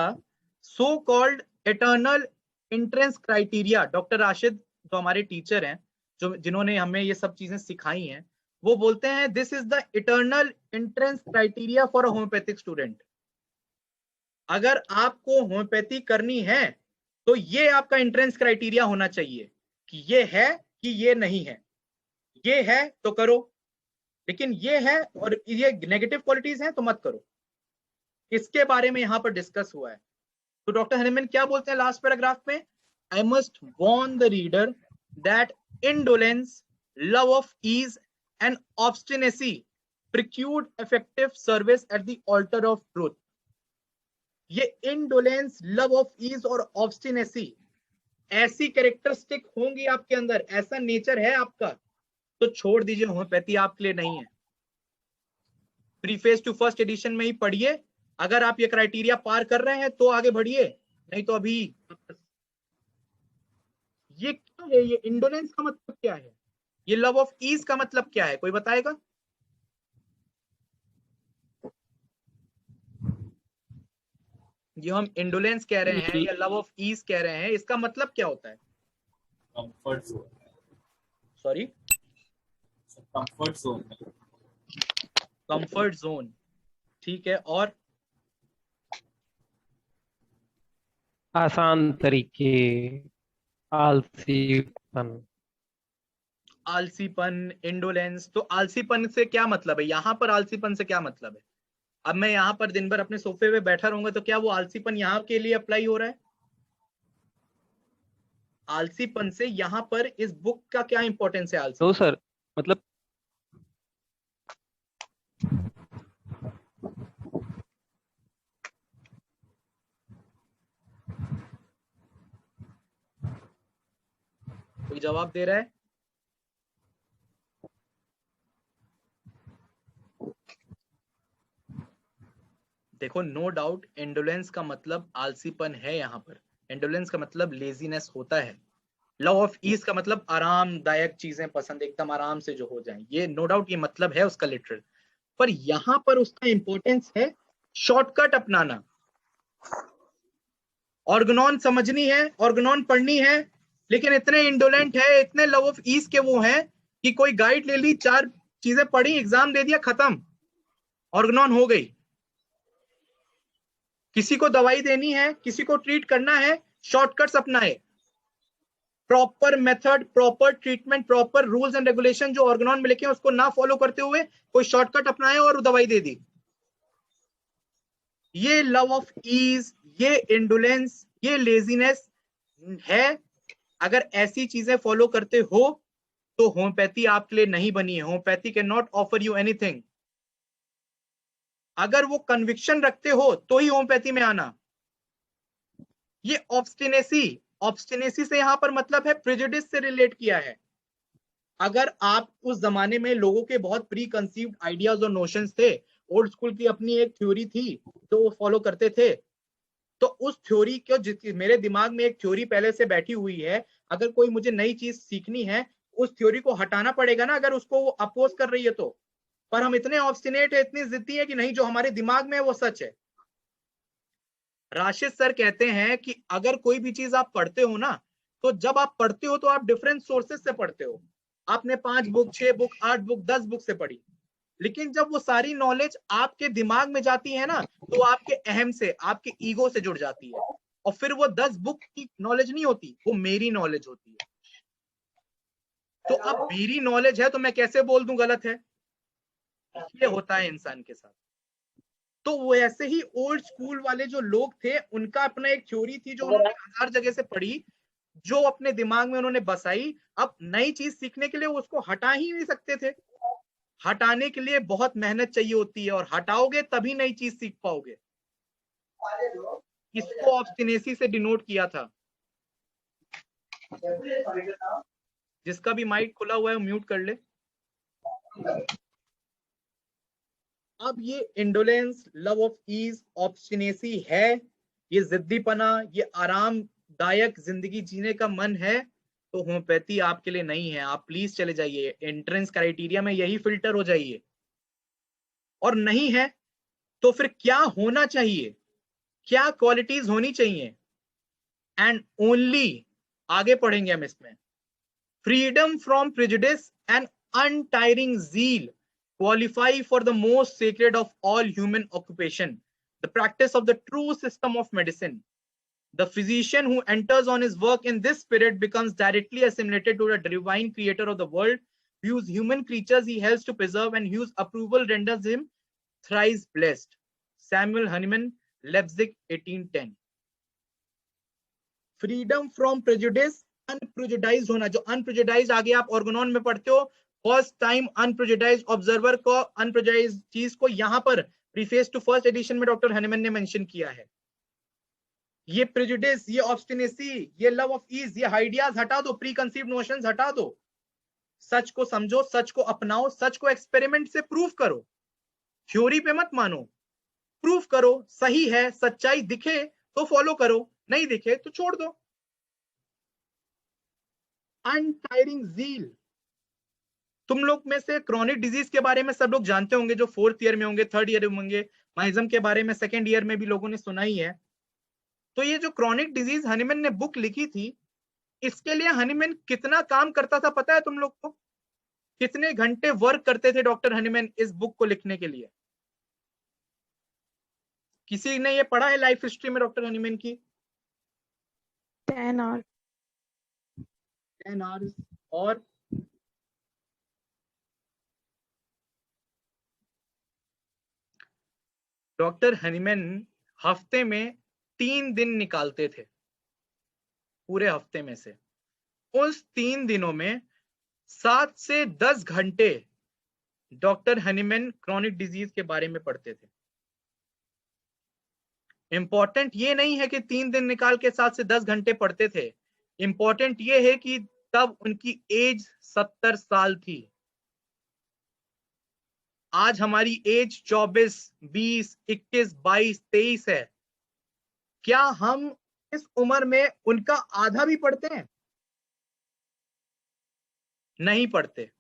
Speaker 1: so called eternal entrance criteria, doctor Rashid जो हमारे टीचर हैं, जो जिन्होंने हमें ये सब चीजें सिखाई हैं, वो बोलते हैं this is the eternal entrance criteria for a homeopathic student. अगर आपको होम्योपैथी करनी है तो ये आपका एंट्रेंस क्राइटेरिया होना चाहिए कि ये है कि ये नहीं है। ये है तो करो, लेकिन ये है और ये नेगेटिव क्वालिटीज हैं तो मत करो। इसके बारे में यहां पर डिस्कस हुआ है। तो डॉक्टर हनीमैन क्या बोलते हैं लास्ट पैराग्राफ में? I must warn the reader that indolence, love of ease and obstinacy preclude effective service at the altar of truth. ये इंडोलेंस, लव ऑफ ईज और ऑब्स्टिनेसी ऐसी कैरेक्टरिस्टिक होंगी आपके अंदर, ऐसा नेचर है आपका, तो छोड़ दीजिए, होम्योपैथी आपके लिए नहीं है। प्रीफेस टू फर्स्ट एडिशन में ही पढ़िए, अगर आप ये क्राइटेरिया पार कर रहे हैं तो आगे बढ़िए, नहीं तो अभी। ये क्या है? ये इंडोलेंस का मतलब क्या है? ये लव ऑफ ईज का मतलब क्या है? कोई बताएगा? जो हम इंडोलेंस कह रहे हैं या लव ऑफ ईज कह रहे हैं, इसका मतलब क्या होता है?
Speaker 5: Comfort zone.
Speaker 1: Sorry,
Speaker 5: comfort zone.
Speaker 1: Comfort zone, ठीक है। और
Speaker 2: आसान तरीके, आलसीपन।
Speaker 1: आलसीपन, इंडोलेंस। तो आलसीपन से क्या मतलब है? यहां पर आलसीपन से क्या मतलब है? अब मैं यहाँ पर दिन भर अपने सोफे पे बैठा रहूंगा तो क्या वो आलसीपन यहाँ के लिए अप्लाई हो रहा है? आलसीपन से यहाँ पर इस बुक का क्या इंपॉर्टेंस है? आलसी
Speaker 2: तो सर मतलब
Speaker 1: कोई जवाब दे रहा है? देखो, नो डाउट इंडोलेंस का मतलब आलसीपन है। यहाँ पर इंडोलेंस का मतलब लेजीनेस होता है। लव ऑफ ईज का मतलब आरामदायक चीजें पसंद, एकदम आराम से जो हो जाएं, ये नो डाउट ये मतलब है उसका लिटरल। पर यहाँ पर उसका इंपॉर्टेंस है शॉर्टकट अपनाना। ऑर्गेनॉन समझनी है, ऑर्गेनॉन पढ़नी है, लेकिन इतने इंडोलेंट है, इतने लव ऑफ ईज के वो हैं कि कोई गाइड ले ली, 4 चीजें पढ़ी, एग्जाम दे दिया, खत्म, ऑर्गेनॉन हो गई। किसी को दवाई देनी है, किसी को ट्रीट करना है, शॉर्टकट्स अपनाए। Proper method, proper treatment, proper rules and regulation जो ऑर्गेनॉन में लिखे हैं उसको ना फॉलो करते हुए कोई शॉर्टकट अपनाए और दवाई दे दी। ये लव ऑफ ईज, ये इंडोलेंस, ये लेजीनेस है। अगर ऐसी चीजें फॉलो करते हो तो होम्योपैथी आपके लिए नहीं बनी है। Homeopathy can not offer you anything. अगर वो कन्विक्शन रखते हो तो ही होम्योपैथी में आना। ये ऑब्स्टिनेसी, ऑब्स्टिनेसी से यहां पर मतलब है प्रेजुडिस से रिलेट किया है। अगर आप उस जमाने में लोगों के बहुत प्री कंसीव्ड आइडियाज और नोशंस थे, ओल्ड स्कूल की अपनी एक थ्योरी थी तो वो फॉलो करते थे, तो उस थ्योरी को, मेरे दिमाग में एक थ्योरी पहले से बैठी हुई है, अगर कोई मुझे नई चीज सीखनी है उस थ्योरी को हटाना पड़ेगा ना, अगर उसको वो अपोज कर रही है तो। पर हम इतने ऑब्स्टिनेट है, इतनी जिद्दी है कि नहीं, जो हमारे दिमाग में है वो सच है। राशिद सर कहते हैं कि अगर कोई भी चीज आप पढ़ते हो ना, तो जब आप पढ़ते हो तो आप डिफरेंट सोर्सेस से पढ़ते हो। आपने 5 बुक, 6 बुक, 8 बुक, 10 बुक से पढ़ी, लेकिन जब वो सारी नॉलेज आपके दिमाग में जाती है ना, तो आपके अहम से, आपके ईगो से जुड़ जाती है, और फिर वो 10 बुक की नॉलेज नहीं होती, वो मेरी नॉलेज होती है। तो अब मेरी नॉलेज है तो मैं कैसे बोल दूं गलत है? ये होता है इंसान के साथ। तो वो ऐसे ही ओल्ड स्कूल वाले जो लोग थे, उनका अपना एक थ्योरी थी जो उन्होंने 1000 जगह से पढ़ी, जो अपने दिमाग में उन्होंने बसाई। अब नई चीज सीखने के लिए उसको हटा ही नहीं सकते थे। हटाने के लिए बहुत मेहनत चाहिए होती है, और हटाओगे तभी नई चीज सीख पाओगे। इसको ऑब्स्टिनेसी से डिनोट किया था। जिसका भी माइक खुला हुआ है वो म्यूट कर ले। अब ये indolence, love of ease, obstinacy है, ये जिद्दीपना, ये आरामदायक जिंदगी जीने का मन है, तो होम्योपैथी आपके लिए नहीं है। आप प्लीज चले जाइए, एंट्रेंस क्राइटेरिया में यही फिल्टर हो जाइए। और नहीं है तो फिर क्या होना चाहिए, क्या क्वालिटीज होनी चाहिए? एंड ओनली, आगे पढ़ेंगे हम इसमें, freedom from prejudice and untiring zeal qualify for the most sacred of all human occupation, the practice of the true system of medicine. The physician who enters on his work in this spirit becomes directly assimilated to the divine creator of the world, whose human creatures he helps to preserve and whose approval renders him thrice blessed. Samuel Hahnemann, Leipzig, 1810. Freedom from prejudice, unprejudiced होना। जो अनप्रेजुडाइज्ड आगे आप Organon में पढ़ते हो, first time अनप्रेजुडाइज्ड observer को, अनप्रेजुडाइज्ड चीज को यहां पर प्रीफेस टू फर्स्ट एडिशन में डॉक्टर हनीमैन ने मेंशन किया है। ये प्रेजुडिस, ये ऑब्स्टिनेसी, ये लव ऑफ ईज, ये आइडियाज हटा दो, प्री कंसीव्ड नोशंस हटा दो। सच को समझो, सच को अपनाओ, सच को एक्सपेरिमेंट से प्रूव करो, थ्योरी पे मत मानो, प्रूव करो। सही है, सच्चाई दिखे तो फॉलो करो, नहीं दिखे तो छोड़ दो। अनटायरिंग ज़ील, तुम लोग में से क्रॉनिक डिजीज के बारे में सब लोग जानते होंगे, जो 4th ईयर में होंगे, 3rd ईयर में होंगे। माइज्म के बारे में 2nd ईयर में भी लोगों ने सुना ही है। तो ये जो क्रॉनिक डिजीज हनीमैन ने बुक लिखी थी, इसके लिए हनीमैन कितना काम करता था पता है तुम लोग को? कितने घंटे वर्क करते थे डॉक्टर हनीमैन इस बुक को लिखने के लिए? किसी ने ये पढ़ा है लाइफ हिस्ट्री में डॉक्टर हनीमैन की?
Speaker 4: 10 आवर।
Speaker 1: 10 आवर्स। और डॉक्टर हनीमैन हफ्ते में 3 दिन निकालते थे, पूरे हफ्ते में से। उस 3 दिनों में 7 से 10 घंटे डॉक्टर हनीमैन क्रॉनिक डिजीज के बारे में पढ़ते थे। इंपॉर्टेंट ये नहीं है कि 3 दिन निकाल के 7 से 10 घंटे पढ़ते थे, इंपॉर्टेंट ये है कि तब उनकी एज 70 साल थी। आज हमारी एज 24, 20, 21, 22, 23 है। क्या हम इस उम्र में उनका आधा भी पढ़ते हैं? नहीं पढ़ते,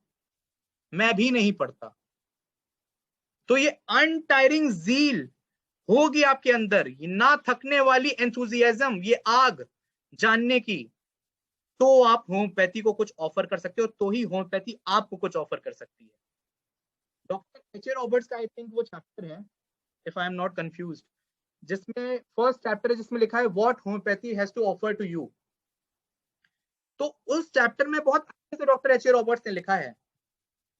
Speaker 1: मैं भी नहीं पढ़ता। तो ये अनटायरिंग ज़ील होगी आपके अंदर, ये ना थकने वाली एंथुजियाज्म, ये आग जानने की, तो आप होम्योपैथी को कुछ ऑफर कर सकते हो, तो ही होम्योपैथी आपको कुछ ऑफर कर सकती है। डॉक्टर एच ए रॉबर्ट्स का आई थिंक वो चैप्टर है, if I am not confused, जिसमें फर्स्ट चैप्टर है जिसमें लिखा है what homeopathy has to offer to you. तो उस चैप्टर में बहुत अच्छे से डॉक्टर एच ए रॉबर्ट्स ने लिखा है,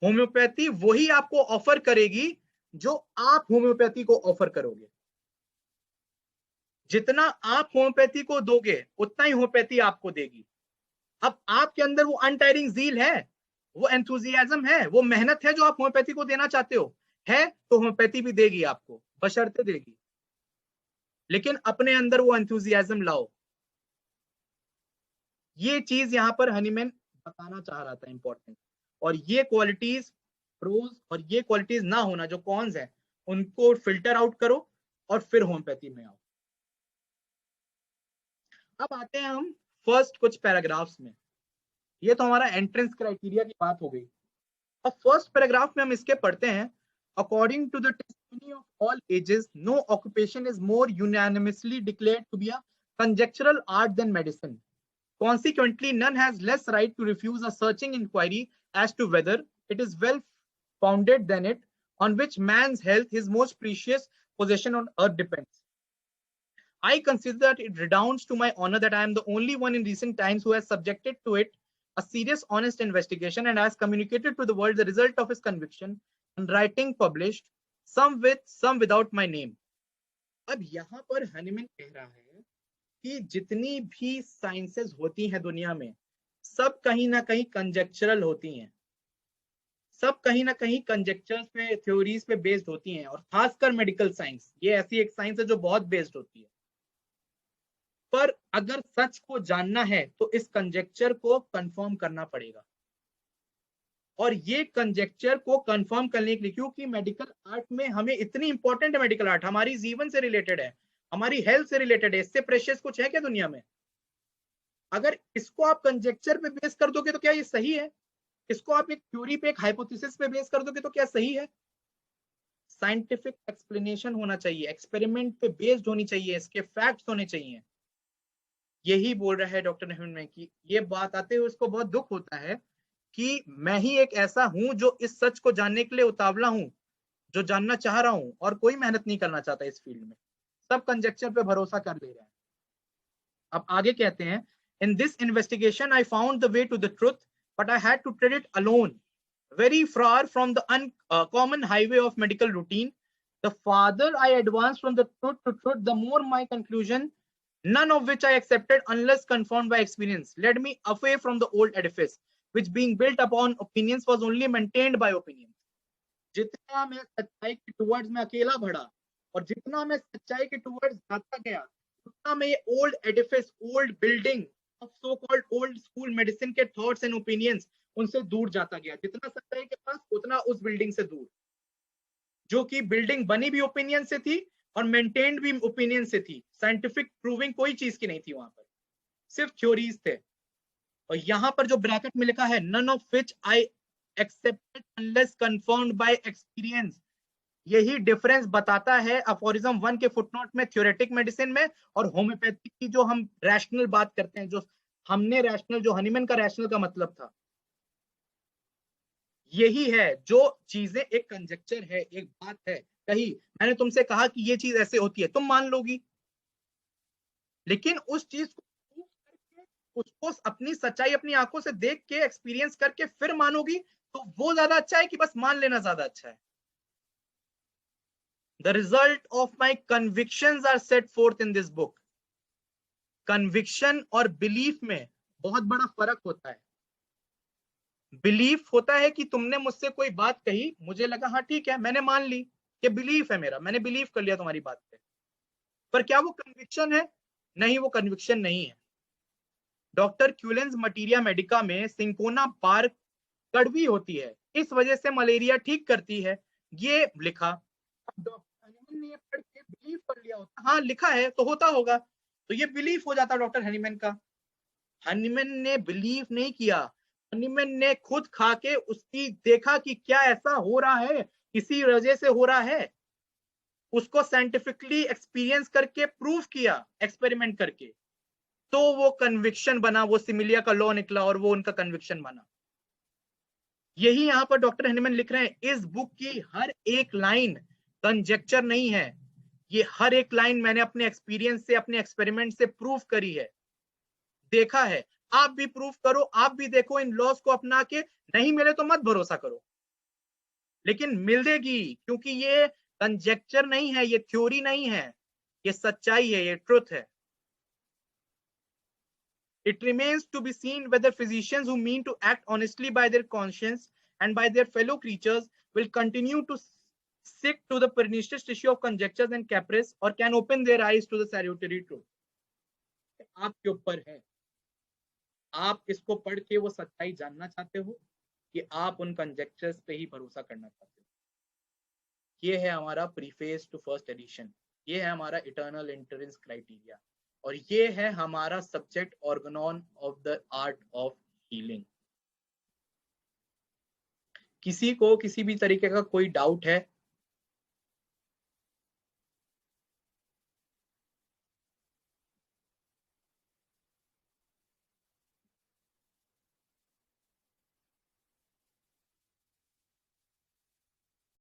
Speaker 1: होम्योपैथी वही आपको ऑफर करेगी जो आप होम्योपैथी को ऑफर करोगे। जितना आप होम्योपैथी को दोगे उतना ही होम्योपैथी आपको देगी। अब आपके अंदर वो अनटायरिंग ज़ील है, वो एंथुजियाज्म है, वो मेहनत है जो आप होम्योपैथी को देना चाहते हो, है तो होम्योपैथी भी देगी आपको, बशर्ते देगी। लेकिन अपने अंदर वो एंथुजियाज्म लाओ। ये चीज यहां पर हनीमैन बताना चाह रहा था, इंपॉर्टेंट। और ये क्वालिटीज प्रोज और ये क्वालिटीज ना होना, जो कॉन्स है, उनको फिल्टर आउट करो और फिर होम्योपैथी में आओ। अब आते हैं हम फर्स्ट कुछ पैराग्राफ्स में। ये तो हमारा एंट्रेंस क्राइटेरिया की बात हो गई। अब फर्स्ट पैराग्राफ में हम इसके पढ़ते हैं, according to the testimony of all ages, no occupation is more unanimously declared to be a conjectural art than medicine. Consequently, none has less right to refuse a searching inquiry as to whether it is well founded than it, on which man's health, his most precious possession on earth, depends. I consider that it redounds to my honor that I am the only one in recent times who has subjected to it a serious, honest investigation and has communicated to the world the result of his conviction and writing published, some with, some without my name. अब यहाँ पर Hahnemann कह रहा है कि जितनी भी sciences होती हैं दुनिया में, सब कहीं ना कहीं कंजेक्चरल होती हैं, सब कहीं ना कहीं कंजेक्चर्स पे, थ्योरीज पे बेस्ड होती हैं। और खासकर मेडिकल साइंस, ये ऐसी एक साइंस है जो बहुत बेस्ड होती है। पर अगर सच को जानना है तो इस कंजेक्चर को कंफर्म करना पड़ेगा। और ये कंजेक्चर को कंफर्म करने के लिए, क्योंकि मेडिकल आर्ट में हमें इतनी इंपॉर्टेंट है, मेडिकल आर्ट हमारी जीवन से रिलेटेड है, हमारी हेल्थ से रिलेटेड है, इससे प्रेशियस कुछ है क्या दुनिया में? अगर इसको आप कंजेक्चर पे बेस कर दोगे तो क्या ये सही है? इसको आप एक थ्योरी पे, एक हाइपोथेसिस पे बेस कर दोगे तो क्या सही है? साइंटिफिक एक्सप्लेनेशन होना चाहिए, एक्सपेरिमेंट पे बेस्ड होनी चाहिए, इसके फैक्ट्स होने चाहिए। यही बोल रहा है डॉक्टर हनीमैन की। ये बात आते हुए उसको बहुत दुख होता है कि मैं ही एक ऐसा हूं जो इस सच को जानने के लिए उतावला हूं, जो जानना चाह रहा हूं, और कोई मेहनत नहीं करना चाहता इस फील्ड में, सब कंजेक्चर पे भरोसा कर ले रहे हैं। अब आगे कहते हैं, in this investigation I found the way to the truth, but I had to tread it alone, very far from the common highway of medical routine. The farther I advanced from the truth to truth, the more my conclusion none of which I accepted unless confirmed by experience, led me away from the old edifice, which being built upon opinions was only maintained by opinions. जितना मैं सच्चाई के towards में अकेला बढ़ा और जितना मैं सच्चाई के टुवर्ड्स जाता गया, उतना मैं ये old Edifice, old building of so called old school medicine के थॉट्स एंड ओपिनियंस, उनसे दूर जाता गया. जितना सच्चाई के पास, उतना उस बिल्डिंग से दूर, जो कि बिल्डिंग बनी भी ओपिनियन से थी और मेंटेन्ड भी ओपिनियन से थी. साइंटिफिक प्रूविंग कोई चीज की नहीं थी वहां पर, सिर्फ थ्योरीज थे. और यहां पर जो ब्रैकेट में लिखा है, none of which I accepted unless confirmed by experience, यही डिफरेंस बताता है अफोरिज्म 1 के फुटनोट में थ्योरेटिक मेडिसिन में और होम्योपैथिक की जो हम रैशनल बात करते हैं, जो हमने रैशनल, जो हनीमैन का रैशनल का मतलब था, यही है. जो चीजें एक कंजेक्चर है, एक बात है कही, मैंने तुमसे कहा कि ये चीज ऐसे होती है, तुम मान लोगी, लेकिन उस चीज को prove करके, उसको अपनी सच्चाई अपनी आंखों से देख के एक्सपीरियंस करके फिर मानोगी, तो वो ज्यादा अच्छा है कि बस मान लेना ज्यादा अच्छा है. The result of my convictions are set forth in this book. Conviction और बिलीफ में बहुत बड़ा फर्क होता है. बिलीफ होता है कि तुमने मुझसे कोई बात कही, मुझे लगा हाँ ठीक है, मैंने मान ली कि बिलीफ है मेरा, मैंने बिलीव कर लिया तुम्हारी बात पे. पर क्या वो कन्विक्शन है? नहीं, वो कन्विक्शन नहीं है. डॉक्टर क्यूलेंस मटीरिया मेडिका में सिंकोना बार्क कड़वी होती है, इस वजह से मलेरिया ठीक करती है, ये लिखा. अब डॉक्टर हनीमैन ने पढ़ के बिलीव कर लिया होता, हाँ लिखा है तो होता होगा, तो ये बिलीफ हो जाता डॉक्टर हनीमैन का. हनीमैन ने बिलीव नहीं किया, हनीमैन ने खुद खा के उसकी देखा कि क्या ऐसा हो रहा है, इसी वजह से हो रहा है, उसको साइंटिफिकली एक्सपीरियंस करके प्रूव किया, एक्सपेरिमेंट करके, तो वो कन्विक्शन बना, वो सिमिलिया का लॉ निकला और वो उनका कन्विक्शन बना. यही यहां पर डॉक्टर हनीमैन लिख रहे हैं. इस बुक की हर एक लाइन कंजेक्चर नहीं है, ये हर एक लाइन मैंने अपने एक्सपीरियंस से, अपने एक्सपेरिमेंट से प्रूव करी है, देखा है. आप भी प्रूव करो, आप भी देखो इन लॉस को अपना के. नहीं मिले तो मत भरोसा करो, लेकिन मिलेगी, क्योंकि ये कंजेक्चर नहीं है, ये थ्योरी नहीं है, ये सच्चाई है, ये ट्रुथ है. It remains to be seen whether physicians who mean to act honestly by their conscience and by their fellow creatures will continue to stick to the pernicious tissue of conjectures and caprice, or can open their eyes to the salutary truth. आपके ऊपर है, आप इसको पढ़ के वो सच्चाई जानना चाहते हो कि आप उन कंजेक्चर्स पे ही भरोसा करना चाहते हो. ये है हमारा प्रीफेस टू फर्स्ट एडिशन, ये है हमारा इटर्नल एंट्रेंस क्राइटेरिया, और ये है हमारा subject Organon of the art of healing. किसी को किसी भी तरीके का कोई डाउट है